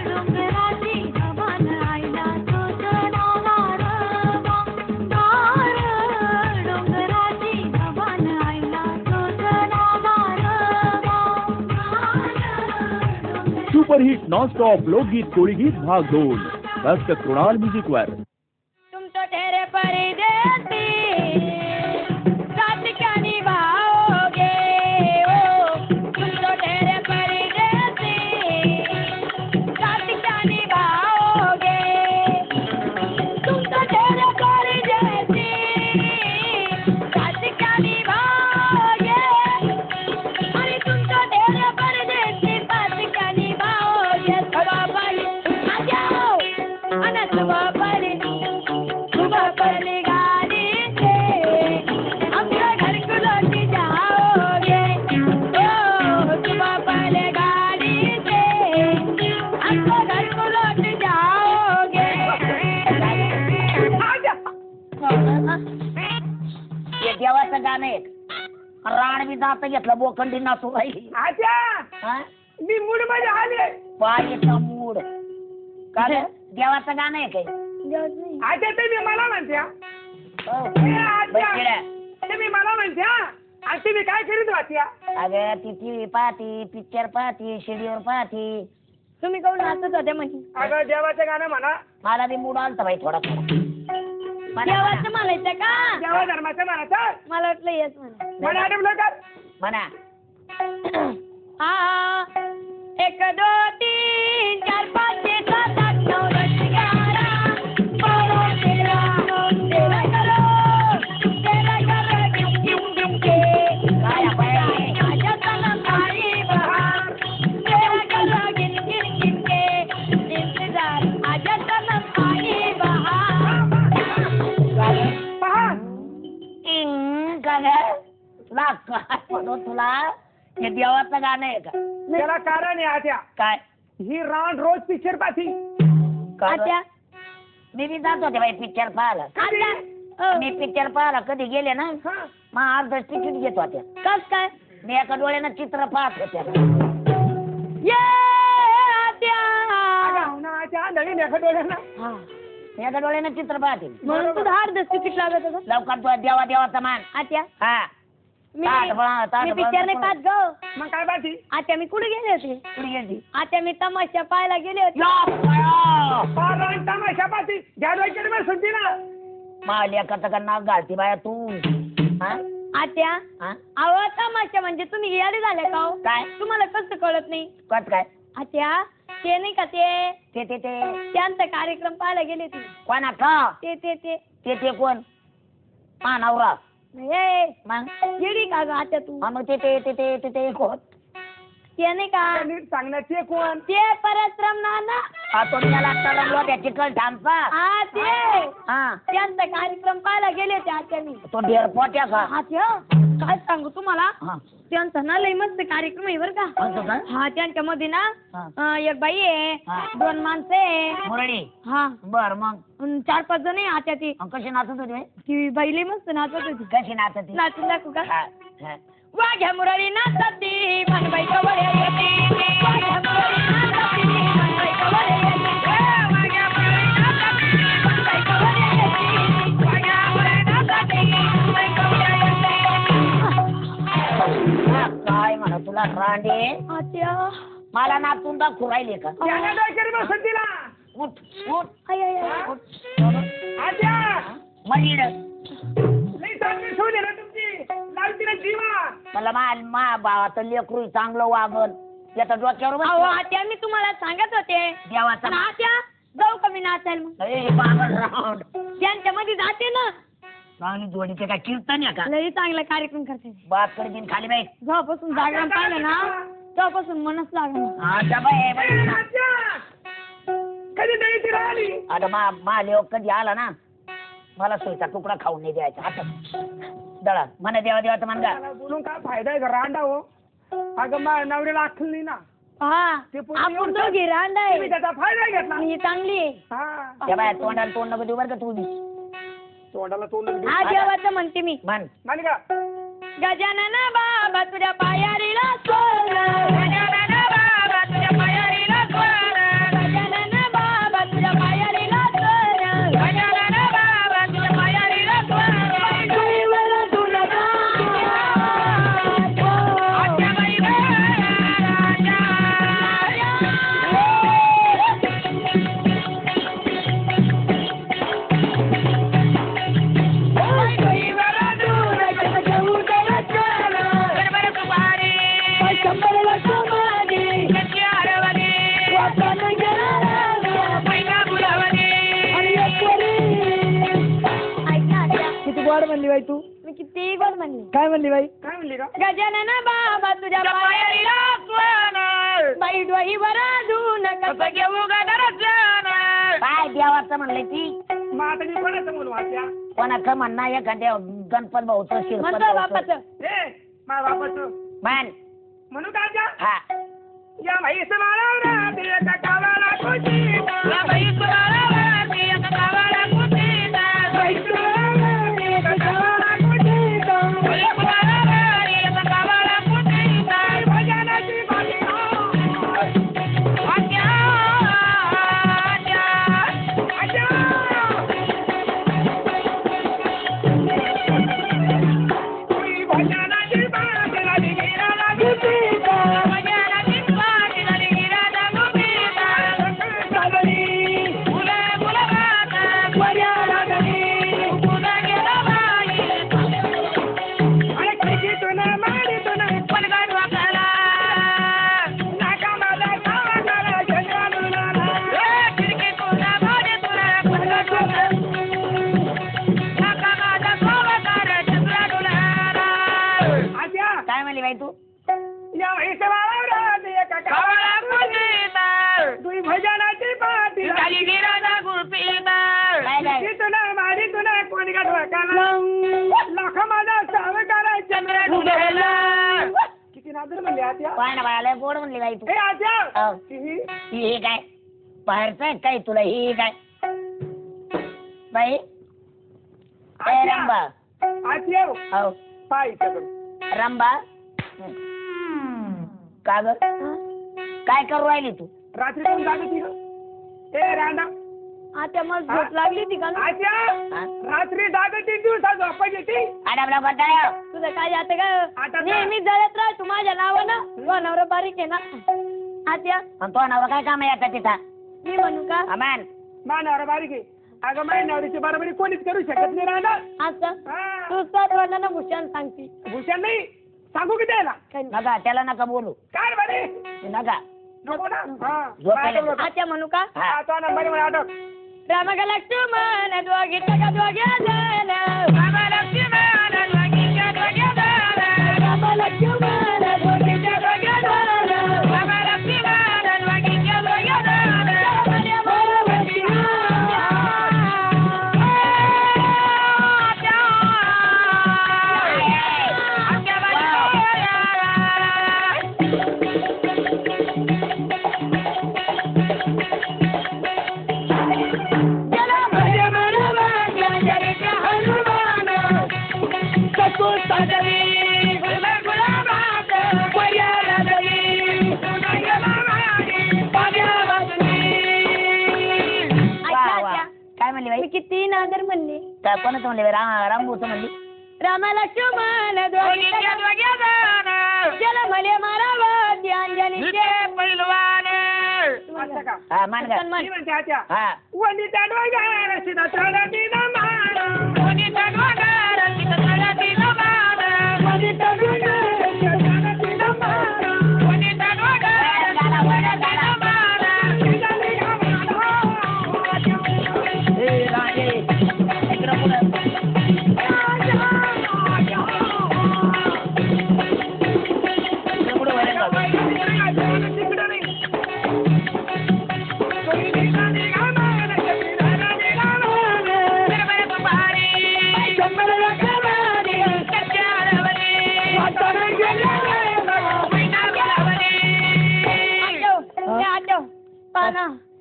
डोंगराची गव्हाण आईला तोच नावार डोंगराची गव्हाण आईला तोच नावार सुपरहिट नॉनस्टॉप लोकगीत कोळीगीत भाग 2 फक्त कृणाल म्युझिकवर. तुम तो ठहरे परदेसी साथ क्या निभाओगे ओ तुम तो ठहरे परदेसी साथ क्या निभाओगे तुम तो ठहरे परदेसी साथ क्या निभाओगे अरे तुम तो ठहरे परदेसी साथ क्या निभाओगे सुबह पर आ जाओ अनंत सुबह पर गाड़ी से अपने घर को लौट जाओगे ओ सुबह पर गाड़ी से अपने घर को लौट जाओगे. हे देवाचं गाणं आहे. राण बी जात घेतलं बोखंडी नाचू राहिली आत्या हा? मी मूड मध्ये आले पायचा मूड का रे? देवाचं गाणं आहे काय आत्या तुम्ही मला म्हणत्या हो. ए, आत्या बस किडा. तुम्ही मला म्हणत्या आणि तुम्ही काय करीत वाटत्या अगं ती टीव्ही पाहती पिक्चर पाहती शिडीवर पाहती तुम्ही काऊन नाचत होत्या म्हणजे अगं देवाचं गाणं म्हणा मला बी मूड आलता बाई थोडा देवाचं म्हणायचं का देवा धर्माचं म्हणायचं मला वाटलं येस म्हणा मला आठवलं का म्हणा हा 1 2 3 4 5 6 7 8 9 10 11 12 13 तेरा करो गिम गिम के काय बाई आजा सनम आई बहार तेरा करो गिम गिम के इंतजार आजा सनम आई बहार पहा का ग तुला काय म्हणू तुला हे देवाचं गाणं आहे का त्याला कारण आहे आत्या काय ही रान रोज पिक्चर पाहती का ग? आत्या मी बी जात होते बाई पिक्चर पाहायला आत्या मी पिक्चर पाहायला कधी गेले ना हा. मग अर्ध तिकीट घेत होत्या कस काय मी एका डोळ्यानं चित्र पाहत होत्या ये आत्या अगं, हो ना आत्या नवीन एका डोळ्यानं मी एका डोळ्यानं चित्र पाहते म्हणून तुझं अर्ध तिकीट लागत होतं लवकर तुला देवा देवाचा मान आत्या हा मी ताट पिक्चर नाही पाहत ग मग काय पाहती आत्या मी कुठे गेले होते कुठे गेली आत्या मी तमाशा पाहायला गेले होते रान तमाशा पाहती घ्या डोक्यात सुनती ना लेकाचं का नाक घालती बाया तू हा? आत्या हा? अहो तमाशा म्हणजे तुम्ही येडे झाले का हो? काय तुम्हाला कसं कळत नाही कत काय आत्या ते नाही का ते ते ते ते त्यांचा कार्यक्रम पाहायला गेले ते कोणा का ते ते ते ते ते कोण हा नवरा ए, मग येडी का ग आत्या तू हा मग ते ते ते ते ते ते कोण ते नाही का नीट सांगण्याचे कोण ते परश्रम नाना हा तो त्याला तळमलो त्याची कळ थांबा हा ते हा त्यांचा कार्यक्रम पाहायला गेले ते आत्या मी तो डेअरपोर्ट का आत्या काय सांगू तुम्हाला हा त्यांचा ना लय मस्त कार्यक्रम आहे बरं का म्हणतो का हा त्यांच्या मध्ये ना हा. एक बाई आहे हा. 2 माणसं आहे मुरळी हा बर मग 4-5 जण आहे आत्या ती कशी नाचत होती बाई? ती बाई लय मस्त नाचत होती कशी नाचत होती? नाचून दाखवू का हा, हा. वाघ्या मुरळी नाचती मनबाई कवळे येती वाघ्या मुरळी नाचती मनबाई कवळे येती वाघ्या मुरळी नाचती मनबाई कवळे येती वाघ्या मुरळी नाचती मनबाई कवळे हा, काय म्हणा तुला रांडे येती आत्या मला नाचून दाखवू राहिले का त्याला काय करी बसून तिला उठ उठ आय आय आय. आज्या मरीड लई चांगली सोय ना तुमची लालतीला जीवा मला मा भावाचं लेकरू चांगलं वागल याचा डोक्यावर अहो बसलं. आत्या मी तुम्हाला सांगत होते देवाचा पण आत्या जाऊ का मी नाचायला मग ए, बाबा राऊंड त्यांच्या मध्ये जाते ना चांगली जोडीचे काय कीर्तन आहे का लई चांगला कार्यक्रम करते बाप कडे खाली बाई जेव्हापासून जागरण पाहिलं ना तेव्हापासून मनच लागलं आता बाई आज्या कधी तरी ती राहिली आता मा लेव कधी आला ना मला सोयीचा तुकडा खाऊन नाही द्यायचा आता दळा म्हणा देवा देवाचं म्हण का मला बोलून काय फायदा आहे का रांडा हो अगं माझ्या नवऱ्याला अक्कल नाही ना हा ते पोरगी आपण एवढं- दोघी रांड तुम्ही आहे त्याचा फायदा घेतला ही चांगली आहे हा त्या बाया तोंडाला तोंड नको देऊ बरं का तू बी तोंडाला तोंड देऊ. हा देवाचं म्हणते मी म्हण मानी का गजानन बाबा तुझ्या पायारीला सोड गजानन बाबा तुझ्या पायारीला सोड गजानन बाबा तुझ्या पायारीला सोड गजानन बाबा तुझ्या पायारीला सोड देवाला तुला आज्ञा बाई किती गोड म्हणली बाई तू मी किती गोड म्हणली काय म्हणली बाई काय म्हणली का गजानन बाबा तुझ्या पायारीला सोड बाई डोही बरा धुन कसं घेऊ ग दर्शन काय देवाचं म्हणलं की मग आता मी कोणाचं म्हणू आज्या कोणाचं म्हणणं एखाद्या गणपत भाऊचं शिरपत म्हणतो भाऊचं बापाचं ए माझ्या बापाचं म्हण म्हणू का आज्या हा या म्हैस माळावरा ते एका कावाला खुशी या बाई सुराळा ती एका गावाला कुठेता म्हैस माळावरा ते एका कावाला खुशी बाई सुराळा ती एका गावाला कुठेता भजनाची बाजी आज्ञा आज्ञा आज्या तुझी भजनाची बाजी लागली गिराला खुशी भजनाची बाजी झाली गिराला गुपिता सागरी फुले फुले वाटा पर्या लागली फुला गेला बाई आणि खिडकीतून माडीतून पलगड वाकला नाका माझा कावा काला जगानुला खिडकीतून बाजूतून पलगड वाकला नाका माझा कोवकार चंद्रा डोलाला आज्या काय म्हणली बाई तू या म्हैस माळावरा ते एका कावळा कावाला कुठेता तुझी भजनाची बाजी झाली गिराला गुपिता काय काय खिडकीतून माडीतून कोणी गाठवाकाला लाख माझा सावकारा चंद्रा डोलाला किती नादर म्हणले आज्या काय ना बाळाला गोड म्हणली बाई तू ए आज्या हो. ही हे काय बाहेरचं आहे काय तुला हे काय बाई ए आज्या रंबा आज्या हो पाय इकडं. रंबा का ग काय करू राहिली तू रात्री कोण जागी ती ग? ए रांडा आता मला झोप लागली ती का ना? आज्या हा? रात्री जागती दिवसा झोपायची ती आडाबला बटाय तुझं काय जातं आता का जा. नेहमी जळत राह तू माझ्या नावानं तुझा नवरा बारीक आहे ना आत्या आणि तो नवरा काय काम आहे आता तिथं मी म्हणू का अमान मानावर बारीक आहे अगं माझ्या नवरीची बरोबरी कोणीच करू शकत नाही राहणार. असं हा. तू तोंडानं भूषण सांगती भूषण नाही सांगू की त्याला नका त्याला नका बोलू काय बरे नका नको ना हा. झोपायला आटोक. आता म्हणू का हा, तो नंबर मला आटोक. राम लक्ष्मण दोघी टका दोघे जण राम लक्ष्मण दोघी दोघे जण राम लक्ष्मण दोघी दोघे जण राम लक्ष्मण दोघी दोघे जण हरे भगवती काय म्हणली बाई मी किती नादर म्हणली काय कोणाचं म्हणले रामभूचं म्हणली राम लक्ष्मण दोघी दोघे जण चल मले मारावती अंजनीचे पैलवान असं का हा मान का मी म्हणते आत्या हा वनिता डोंगर सीता चढती न मान वनिता डोंगर सीता चढती न मान वनिता डोंगर सीता चढती न मान वनिता डोंगर गाला वडा न मान ए राजे इकडं पुढं इकडं पुढं वळण घाल.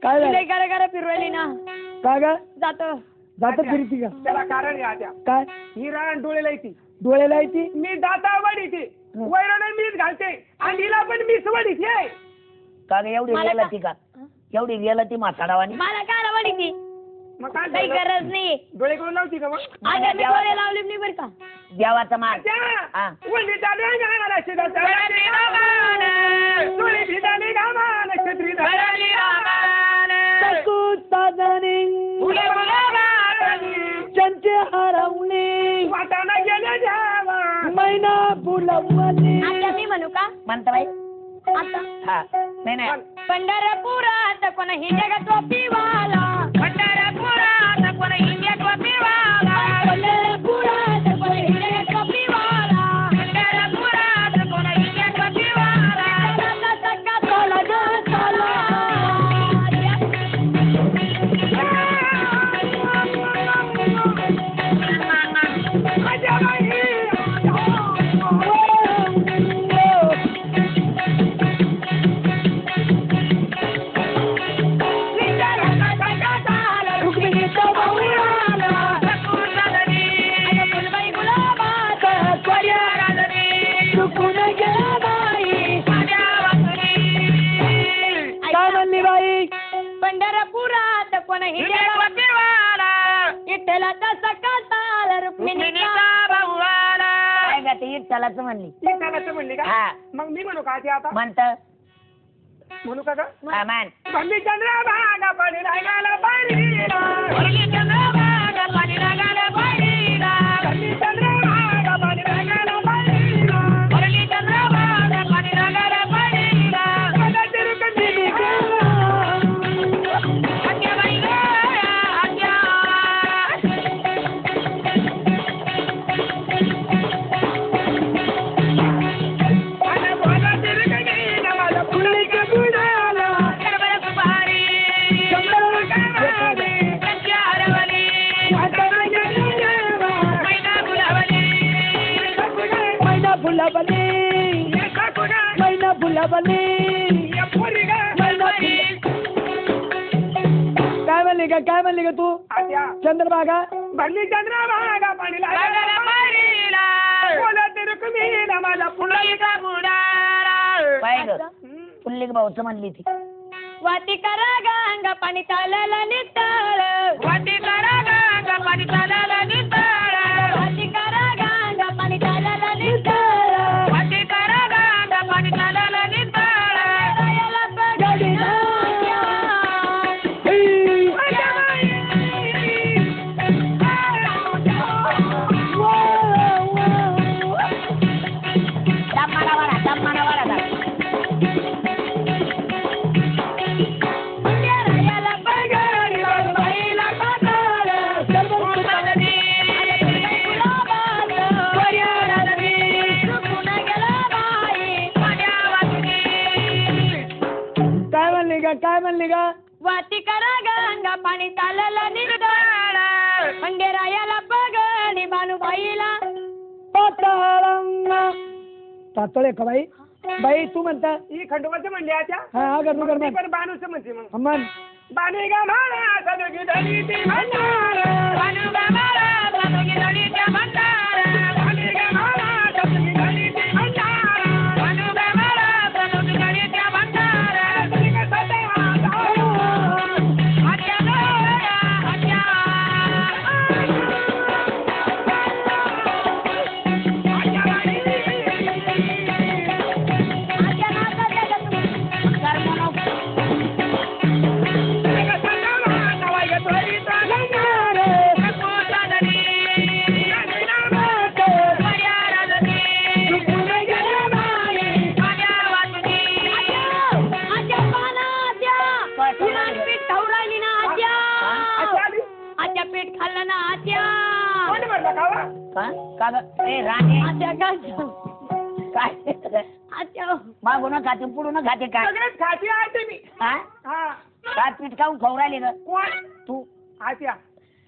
काय झालं? gara gara फिरवली ना काय ग जातो जात फिरती का त्याला कारण आहे आत्या काय ही रान डोळेला येते डोळ्याला येते मी दाता वडीते वैरण मीच घालते आणि हिला पण मीच वडीते का ग एवढी मला गेला का- ती का एवढी गेला ती म्हाताडावानी मला काय आवडली ती मग काय काही झालं? गरज नाही डोळे करून लावती का मग आता मी डोळे लावले नाही बरं का देवाचा मान आत्या, वनिता डोंगर सीता चढती न मान डोळे भिजाली गामान छत्री धरली चंचे हरवणे वाटाणा गेले जावा मैना बुलवणे आता मी म्हणू का म्हणता बाई आता हा नाही नाही पंढरपुरात कोण हिंड्या टोपीवाला पंढरपुरात कोण हिंड्या टोपीवाला पंढरपुरात कोण हिंड्या टोपीवाला पंढरपुरात कोण हिंड्या टोपीवाला सका चला ग चला काय म्हणली बाई पंढरपुरात कोण हिंड्या टोपीवाला विठ्ठलाचा सका ताल रुक्मिणीचा भाऊवाला काय ग ते इटलाच म्हणली ती चालायचं म्हणली का हा मग मी म्हणू का आत्या आता म्हणत म्हणू का ग हा मान भंडी चंद्रभागा पडी रागाला पारीला वरली चंद्रभागा पाणी लागायला पाहिला भंडी चंद्रभागा पडी रागाला पारीला वरली चंद्रभागा पाणी लागायला पाहिला मला तिरुकंडी आज्ञा बाई ग आज्ञा मला बोला तिरुकंडी मला पुढे के बुडाला गडबड सुपारी कंची हरवली वाटाणा गेले जावा मैना गुलावली मैना बुलवणे एका कुणा मैना बुलवणे या पोरी ग काय म्हणली का तू आत्या चंद्रभागा भंडी चंद्रभागा पाणी लागायला पाहिला बोला तिरुकंडी मला पुढे पुढीचा बुडाला पाय ग पुल्लिक भाऊचं म्हणली ती वाटी करा गंगा पाणी चालला नितळ वाटी करा गंगा पाणी चालला नितळ वाटी करा गंगा पाणी चालला नितळ वाटी करा गंगा पाणी चालला नितळ रायाला पगडी काय म्हणली का वाती करा गंगा पाणी चाललं निर्धार खंडेरायाला बघणी भानुबाईला पातळ का बाई बाई तू म्हणता ही खंडोबाचं म्हणले आता हा गरबू ती गरबा पण बानूचं म्हणते मग मन बाने गा मारा सदगी धनी ती भंडार बानू गा मारा सदगी धनी ती भंडार बाने गा मारा सदगी धनी ती भंडार बानू गा मारा सदगी धनी ती भंडार सदगी सदा आज्ञा नोरा आज्ञा पीठ खाल्लं ना आत्या कोणी म्हणलं खावा का ग ए राणे आत्या काय काय आत्या मागून खाते पुढून खाते काय सगळेच खाती आहे मी हा हा काय पीठ खाऊन खाऊ राहिले ग कोण तू आत्या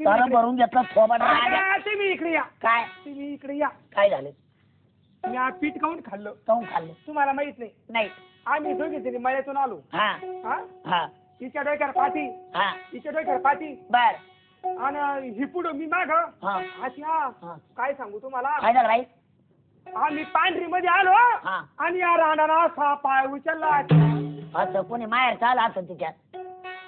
तर भरून घेतलं थोबाड तुम्ही इकडे या काय तुम्ही इकडे या काय झालं मी आज पीठ खाऊन खाल्लं खाऊन खाल्लं तुम्हाला माहित नाही नाही आम्ही दोघी जणी मळ्यातून आलो हा हा हा तिच्या डोक्यावर पाठी हा तिच्या डोक्यावर पाठी बर आणि ही पुढं मी माग हा आत्या हा. काय सांगू तुम्हाला काय झालं बाई आम्ही पांढरी मध्ये आलो हा. आणि या राणाला असा पाय उचलला आत्या. असं कोणी माहेर चाल असं तिच्यात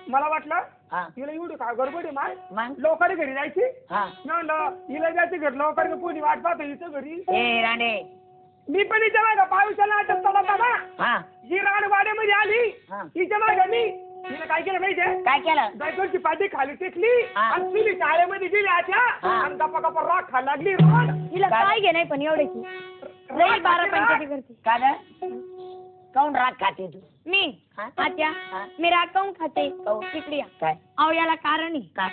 मला वाटलं हा हिला एवढी काय गडबड आहे माय मग लवकर घरी जायची हा मी म्हणलं हिला जायचं घर लवकर कोणी वाट पाहतो हिचं घरी ए राणे मी पण हिच्या मागं पाय उचलला चला हा ही राण वाड्यामध्ये आली हा. हिच्या मागं मी हिनं काय केलं माहितीये काय केलं बायकोची पाठी खाली टेकली हा. आणि तिने शाळेमध्ये गेली आत्या हा. आणि गप्पा गप्पा राख खायला लागली रोड तिला काय घे नाही पण एवढ्याची लई 12-15 करते का ग काऊन राग खाते तू मी हा? आत्या हा? मी राग काऊन खाते काऊन? तिकडे या काय अहो याला कारण आहे काय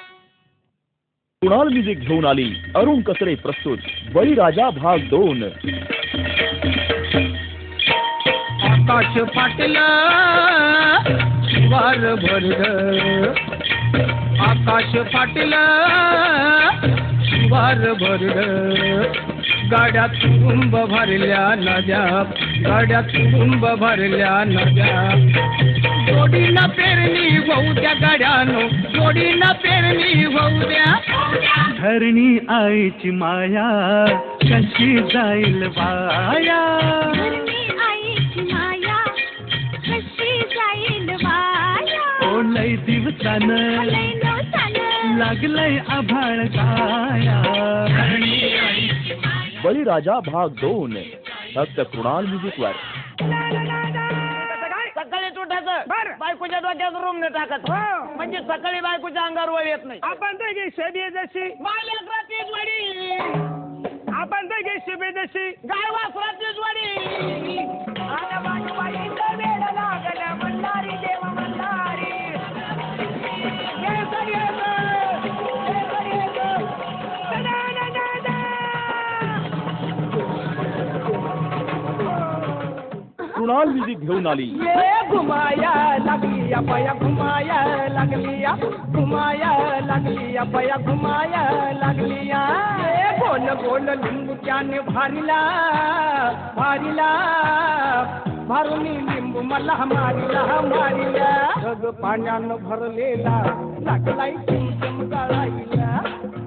कुणाल म्युझिक घेऊन आली अरुण कसरे प्रस्तुत बळीराजा भाग 2. आकाश फाटलं शिवार भरलं आकाश फाटलं शिवार भरलं गाड्या तुडुंब भरल्या नद्या गाड्या तुडुंब भरल्या नद्या जोडीनं पेरणी होऊ द्या गाड्यानो जोडीनं पेरणी होऊ द्या धरणी आईची माया कशी जाईल बाया धरणी आईची माया कशी जाईल वाया ओ लय दिवसानं लय नवसानं लागलंय आभाळ काया बळीराजा भाग 2 फक्त कुणाल म्युझिक वर. सकाळी उठायचं बरं. बायकोच्या डोक्यात रूम न टाकत हो. म्हणजे सकाळी बायकोच्या अंगावर वळ येत नाही आपण तर घे शेबी जशी बालेकराचीच वडी आपण तर घे शेबी जशी गाय वासराचीच वडी कुणाल म्युझिक घेऊन आली ये घुमाया लागली अपाया घुमाया लागली घुमाया लागली अपाया घुमाया लागली ये गोल गोल लिंबू त्याने भारीला भारीला भारून लिंबू मला मारिला मारिला ढग पाण्यानं भरलेला लागलाय चिमचम गळाईला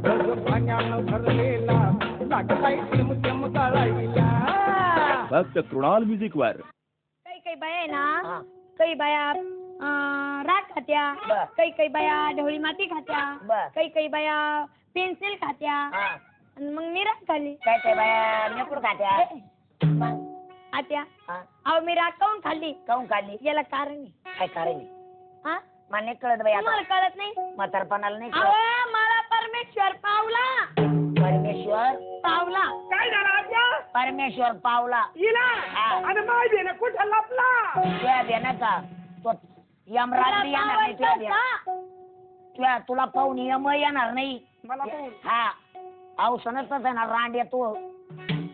ढग पाण्यानं भरलेला लागलाय चिमचम गळाईला. फक्त कुणाल म्युझिक वर. काही बाया आहे हा. ना काही बाया राग खात्या बर. काही बाया ढवळी माती खात्या बर. काही बाया पेन्सिल खात्या हा आणि मग मी राग खाली काय काय बाया मेपूर खात्या आत्या हा अहो मी राग काऊन खाल्ली काऊन खाल्ली याला कारण आहे काय कारण आहे? हा मला नाही कळत बाई आता तुम्हाला कळत नाही म्हातारपणाला नाही अहो कळत मला परमेश्वर पावला परमेश्वर पावला काय झालं आत्या परमेश्वर पावला हिला हा. आणि माझी ना कुठं लपला तुझ्या बेना का तो यमराज बी येणार नाही तुझ्या बेना तुला पाहून यम येणार नाही मला पाहून हा औषणच ना रांड येतो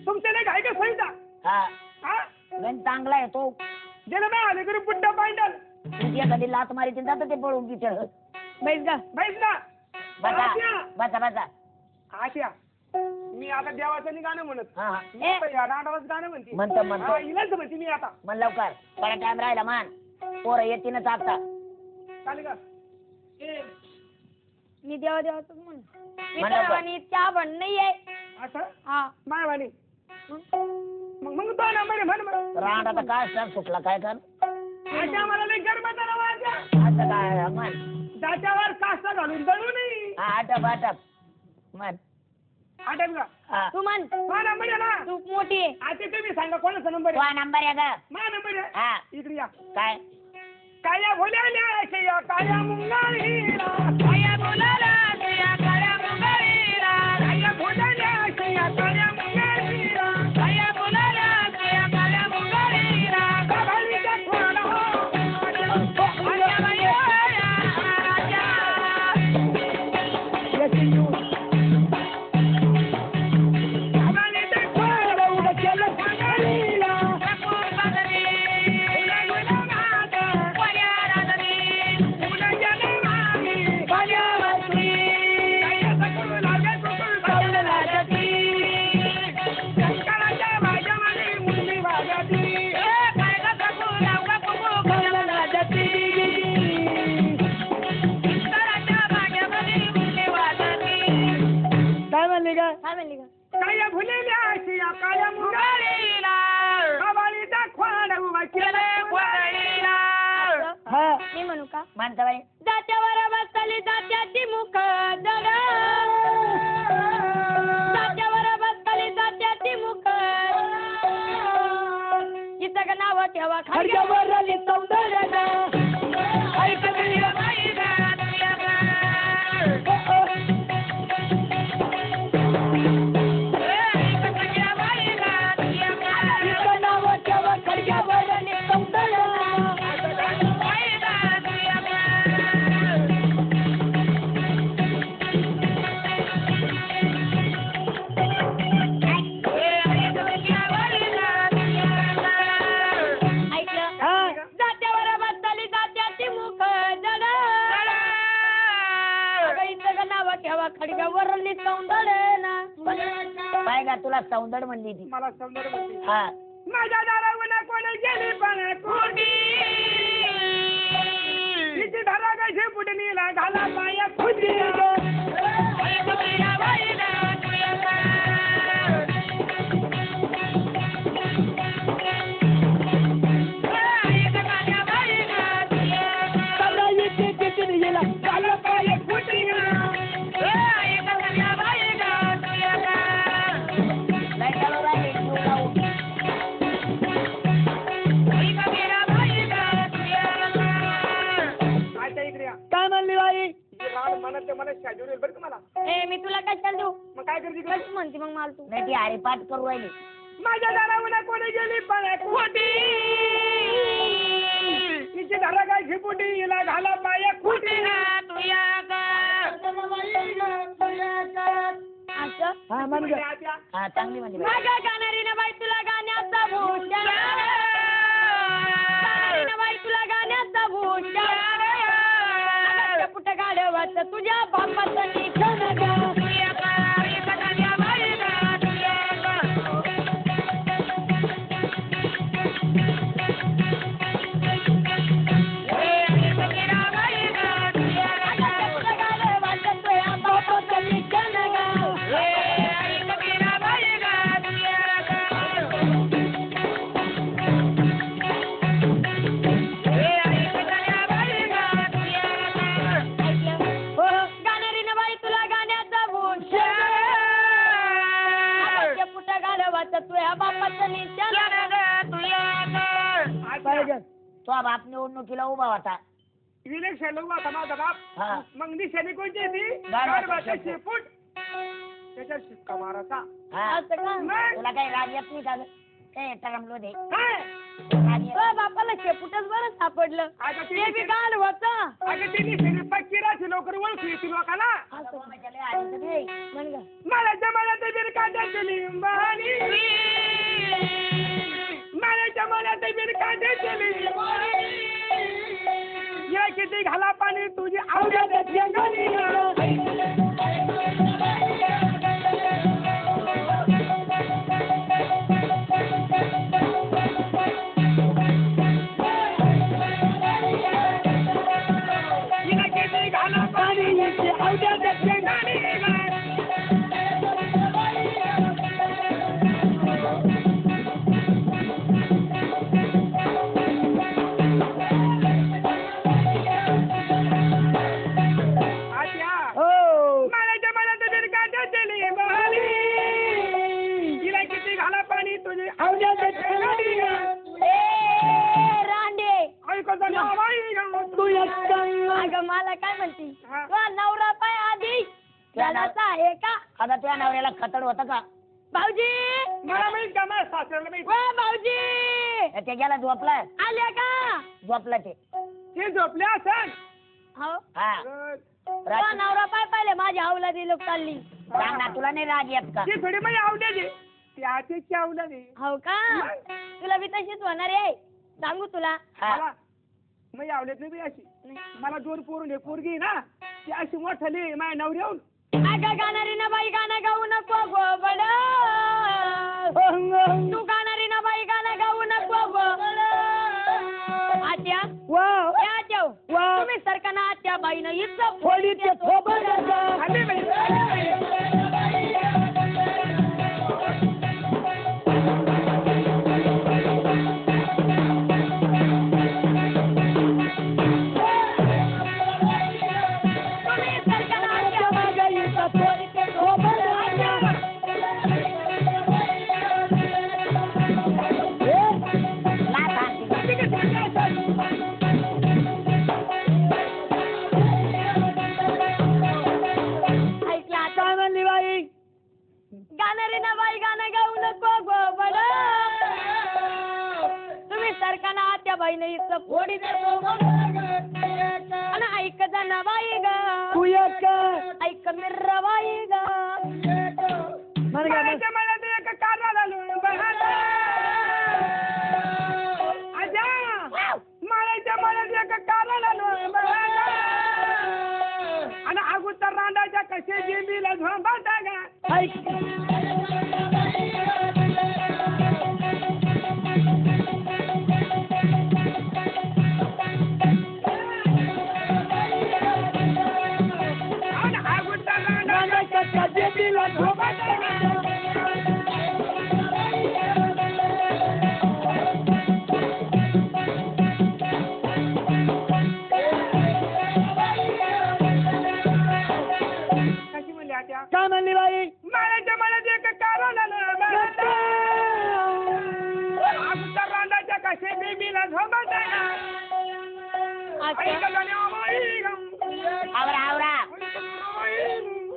तुमच्या नाही काय का सांगितलं हा हा गण चांगला आहे तो गेलं नाही आले घरी बुड्डा पांडल तुझी एखादी लात मारी जातं ते पळून तिथं. बैस गा. बैस ना. बसा आत्या. बसा बसा. आत्या मी आता देवाचं नाही गाणं म्हणत. हा मी आता या रांडावरच गाणं म्हणते. म्हणतो म्हणतो. हा, हिलाच म्हणते मी आता. म्हण लवकर थोडा टाइम राहिला मान. पोरं येतीनच आता. चालेल का? मी देवा देवाच म्हण. म्हणा बा. मित्रांनी त्या पण नाहीये. असं हा. मायवानी मग तो नंबर आहे म्हण मग. रांड आता काय सर सुटला काय कर. आत्या मला लई गरबा झाला माझ्या. आता काय म्हण. त्याच्यावर कास्ता घालून दळू नये. हा आटप आटप म्हण. आठव का? हा तू म्हण. हा नंबर आहे ना. तू मोठी आहे. आता तुम्ही सांगा कोणाचा नंबर तो आहे. नंबर आहे का. माझा नंबर आहे. हा इकडे या. काय काया भोल्याल्या शया काया मुंगाळीला. काया बोलाला तुया काया मुंगारीला. काया भोल्याल्या शया काया मुंगाळीला. काया बोलाला तुया काया मुंगारीला. गबाळीच्या खोडा आजा बाई आजा. गबाळीच्या खोडा उभं केलं मुंगाळीला. रपूर बाजरी. कोण्या राजरी. मुलं गेले मामी. कोण्या वाजरी. काया सकून लागे कुकुळ चावलं लागती. शंकराच्या भाज्यामध्ये मुंगी वाजती. काय ग सकू लाव ग कुकू कोण्या राजती. कराच्या भाग्यामध्ये मुले वाजती. काय म्हणले का? काय म्हणली का? काया भुलेल्या शिया काया मुंगाळीला. गबाळीचा खोडा उभा केलं मुंगाळीला. हा. मी म्हणू का? म्हणता बाई. जात्यावर बसली जात्याची मुख दड. जात्यावर बसली जात्याची मुख. इथं नाव ठेवा खडक्यावर आली सौंदर्य. ऐक तुझ्या बाई गा, तुझ्या गा. ऐक तुझ्या बाई गा, तुझ्या गा. इथं नाव ठेवा खडक्यावर आली सौंदर्य. बाई गा, तुझ्या गा. जात्यावर बसली जात्याची मुख जड. अगं इथं नाव ठेवा खडक्यावर सौंदर्य ना. काय का तुला सौंदर्य म्हणली ती. मला सौंदर्य म्हणते. हा माझ्या दारावून कोणी गेली पण कुठे. तिची धरा कशी फुटणीला घाला पाया खुदी. घाला पाया खुदी. काय चालू राहिले तू लावू. आता इकडे या. काय म्हणली बाई. म्हणत मला शाजूर बरं का मला. ए मी तुला कशाला देऊ. मग काय करते इकडे? कशी म्हणते मग मला तू. नाही ती हरिपाठ करू राहिली. माझ्या दारावून कोणी गेली पण खोटी. तिची धरा काय झिपुटी हिला घाला पाया खुटी. असं हा म्हण गं. हा चांगली म्हणली बाई. माझ्या गाणारीनं बाई तुला गाण्याचा भूषण. गाणारीनं बाई तुला गाण्याचा भूषण. पुट गाडवाचं तुझ्या बापाचं निघण गं. गाणारीनं बाई तुला गाण्याचा भूषण. पुट गाडवाचं तुझ्या बापाचं निशाण. तो बाप निवडणुकीला उभा होता. इलेक्शन उभा होता माझा बाप. हा मग निशाणी कोणती आहे ती? गाढवाचा गाढवाचा शेपूट. शेपूट. त्याच्या शिक्का माराचा. हा असं का? मग तुला काही राग येत नाही का गं? काय टरमलो दे काय? राग येत. बापाला शेपूटच बरं सापडलं. आता ते बी ती गाल होतं. अगं ती निशाणी पक्की राहते लवकर ओळखू येते लोकांना. आता बाबाच्या लय आली तर दे. म्हण गं. मला जमान्यात बिरकाट्याची लिंबाणी. मला जमान्यात बिरकाट्याची लिंबाणी. आवड्याच्या शेंगानी तिला किती घाला पाणी आवड्याच्या शेंगानी अगं मला काय म्हणती तुझा नवरा पाय आधी त्यालाचा आहे का? आता त्या नवऱ्याला खतड होतं का? भाऊजी मला माहित का माझ्या सासऱ्याला माहित ओ भाऊजी ते गेला झोपलाय आले का? झोपला ते ते झोपले असन हो हा तुझा नवरा पाय पाहिले माझ्या हावला दिलो चालली सांग ना तुला नाही राग येत का? ती थोडी माझी आवड्याची ती आतेची आवडाची हो का? तुला बी तशीच होणार आहे सांगू तुला हा. मला मी आवडत नाही अशी मला दोन पोरून पोरगी आहे ना ती अशी मोठाली माझ्या नवऱ्याहून अगं गाणारी ना बाई गाणं गाऊ नको गोबड तू गाणारी ना बाई गाणं गाऊ नको गोबड आत्या ए आत्या तुम्ही सरकाना आत्या बाईनं इथं फोडी ते थोबड आले बाई. तुम्ही सरकाना आत्या बाई इथं फोडी ते थोबड ला सांग. ऐकला काय म्हणली बाई गाणारी ना बाई गाणं गाऊ नको गोबड तुम्ही सरकाना आत्या बाईनं इथं फोडी ते थोबड आणि ऐक जा ना बाई ग तू एक ऐक मिर्र बाई ग मला ते एका कारणाला आलो मला ते एका कारणाला आलो आणि अगोदर रांडाच्या कसे जेबीला झोंबाटा गा आणि अगोदर रांडाच्या जेबीला झोंबाटा गा कशी म्हणली आत्या काय म्हणली बाई मला ते एका कारणाला अगोदर रांडाच्या कसे बेबीला झोंबाटा गा आवरा आवरा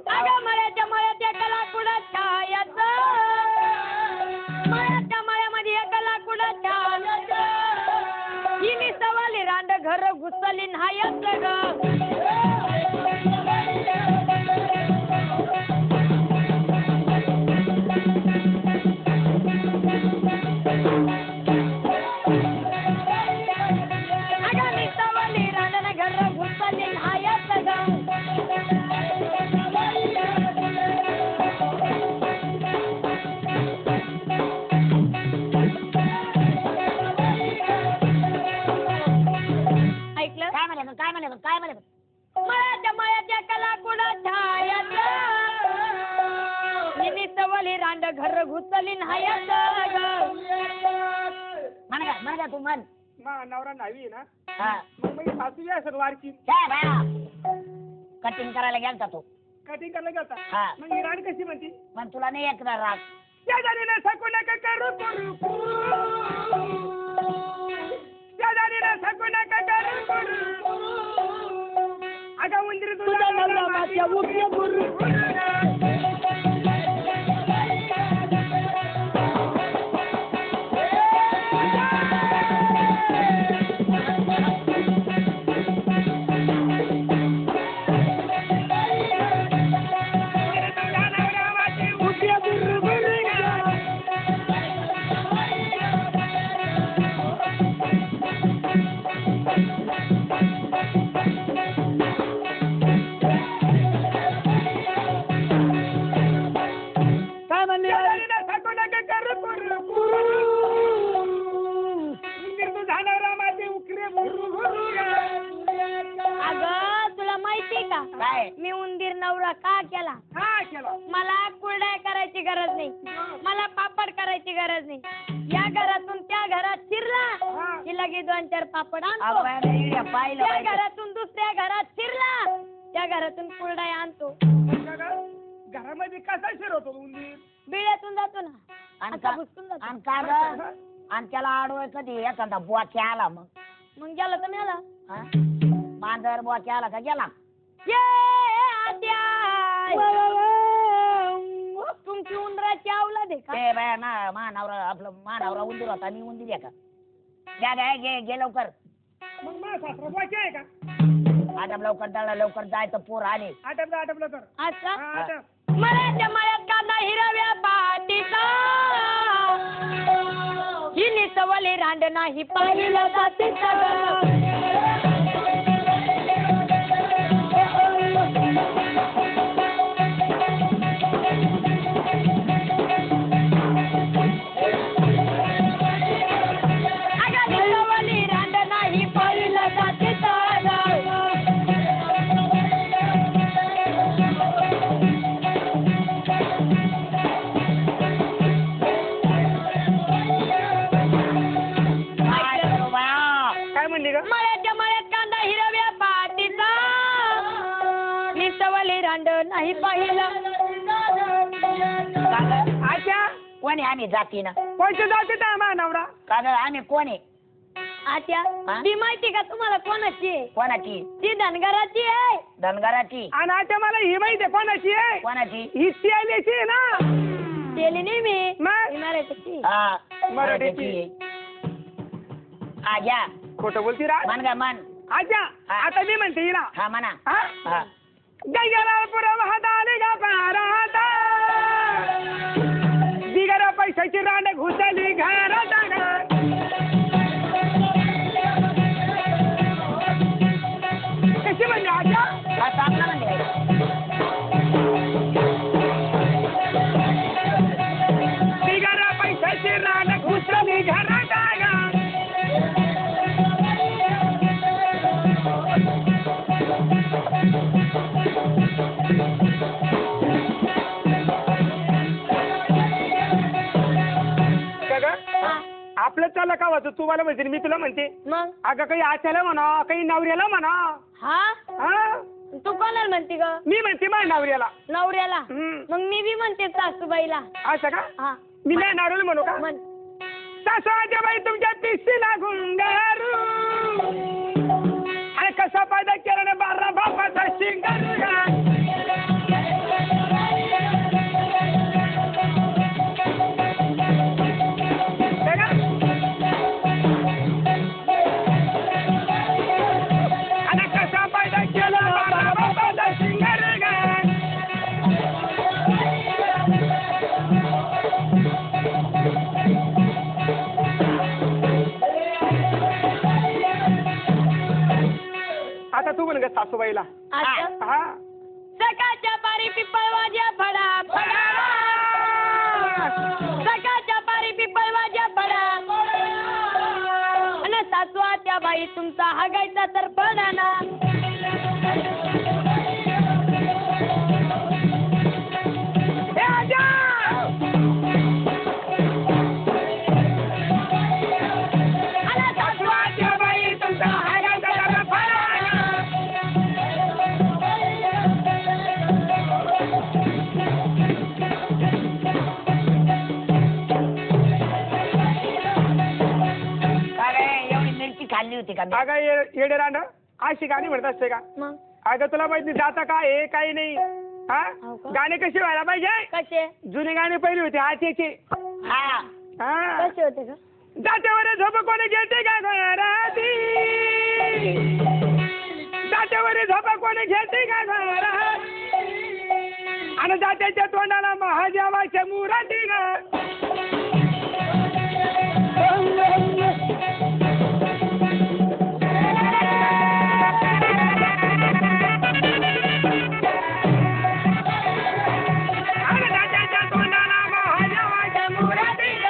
अगं मळ्याच्या मळ्यात एका लाकुडात छायाचं मळ्याच्या मळ्यामध्ये एका लाकुडात छायाचं हिनी सवाली रांड घर घुसली नायचं ग अगं मी सवाली रांडन घर घुसली नायचं ग ऐकलं काय म्हणे काय म्हणे काय म्हणे मळ्याच्या मळ्याच्या कलाकुडा छायाचं हिनी सवली रांड घर घुसली नायचं म्हण का तू म्हण मा नवरा नावी ना हा मग माझी सासू असेल वारकी काय बाया कटिंग करायला गेलता तू कटिंग करायला हा. गेलता मग ही राणी कशी म्हणती पण तुला नाही येणार राग शेजारीला सकू नका करू शेजारीला सकू नका करू अगं उंदरी तुझा नवरा माझ्या उभ्या का केला हा केला. मला कुरड्या करायची गरज नाही मला पापड करायची गरज नाही या घरातून त्या घरात शिरला की लगेच 2-4 पापड आणतो त्या पाहिलं घरातून दुसऱ्या घरात शिरला त्या घरातून कुरड्या आणतो. घरामध्ये कसा शिरवतो उंदीर? बिळ्यातून जातो ना आणि असा घुसून जातो. आणि का ग? आणि त्याला आडवय कधी एखादा बोक्या आला मग गेला तर मेला. हा? मांजर बोक्या आला का गेला? ये आत्या तुमची उंदराची औलाद आहे का? ते बाया ना मानावरा आपलं मानावरा उंदीर होता मी उंदीर आहे का? घे लवकर. मग माझा सासरा बोक्या आहे का? आटप लवकर दळा लवकर जायचं पोर आले. आटपलं तर. अच्छा हा, आटप. मळ्याच्या मळ्यात कांदा हिरव्या पाटीचा ही निसवली रांड नाही पाहिलं जातीचा अगं निसवली रांड नाही पाहिलं जातीचा काय म्हणली का? मळ्याच्या मळ्यात कांदा हिरव्या पाटीचा निसवली रांड नाही पाहिलं. आच्या कोणी आम्ही जाती ना कोणच्या जातीत आहे माझा नवरा? का ग आम्ही कोणी आत्या हा? ती माहिती का तुम्हाला कोणाची आहे? कोणाची ती धनगराची आहे. धनगराची आणि आच्या मला ही माहिती आहे कोणाची आहे? कोणाची ही सियालीची आहे ना. केली नाही मी मग? इमारतीची. हा मराठीची. आजा खोटं बोलती रा. मन ग मन आच्या हा. आता मी म्हणते हिला. हा म्हणा हा? हा गैरापुरम हाताने गा पाराता बिगर पैशाची रांड घुसली घरात कशी म्हणजे आजा? हा चांगला म्हणजे बिगर पैशाची रांड घुसली घरात आपलं चाललं का वाचत तू मला म्हणते मी तुला म्हणते. मग अगं काही आच्याला म्हणा काही नवऱ्याला म्हणा. हा हा तू कोणाला म्हणते ग? मी म्हणते माझ्या नवऱ्याला. नवऱ्याला. हम्म. मग मी बी म्हणते सासूबाईला. असं का? हा मी नाही नवऱ्याला म्हणू का? म्हण. सासू आजोबाई तुमच्या पिशीला गुंगारू आणि कसा फायदा केला ना 12 बापाचा शिंगारू. आणि कसा फायदा केला 12 बापाचा शिंगारू. आता तू म्हण ग सासूबाईला. अच्छा. हा सकाळच्या पारी पिपळवाज्या फडा फडा सकाळच्या पारी पिपळवाज्या फडा आणि सासू आत्या बाई तुमचा हागायचा तर फडा ना. ए आजा! आणि सासू आत्या बाई तुमचा हागायचा तर फडा. अरे एवढी मिरची खाल्ली होती का मी? अगं येडे रांड अशी गाणी म्हणत असते का? मग अगं तुला माहिती जाता काय आहे काही नाही. हा हो का? गाणे कसे व्हायला पाहिजे? कसे जुने गाणे पहिले होते आजचे. हा हा कसे होते का? जात्यावर झोप कोणी घेते का घराती? जात्यावर झोप कोणी घेते का घरात? आणि जात्याच्या तोंडाला महादेवाच्या मुराती ग. आणि जात्याच्या तोंडाला महादेवाच्या मुराती ग.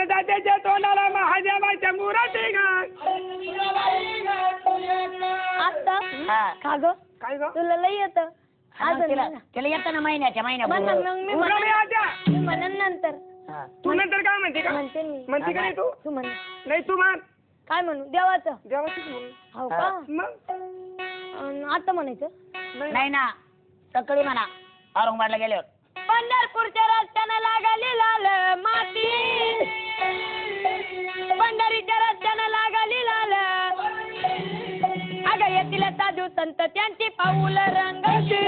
अन्नदात्याच्या तोंडाला महादेवाच्या मुराटी घाल. आता हा. का ग काय ग तुला लई येतं हा, अजून तिला म्हणा. तिला येतं ना महिन्याच्या म्हणन महिन्या मग मी तुला नाही आत्या. म्हणन नंतर तू नंतर काय म्हणते का म्हणते मी म्हणते का नाही तू तू म्हण नाही तू मान काय म्हणू देवाचं देवाचीच म्हणून हो का मग आता म्हणायचं नाही ना सकाळी म्हणा औरंगाबादला गेल्यावर. पंढरपूरच्या रस्त्यानं लागाली लाल माती पंढरीच्या रस्त्यानं लागाली लाल अगं येथील साधू संत त्यांची पाऊल रंगाची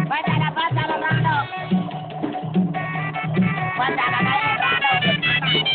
बसायला बसायला राहणं. बसायला नाही राहणं.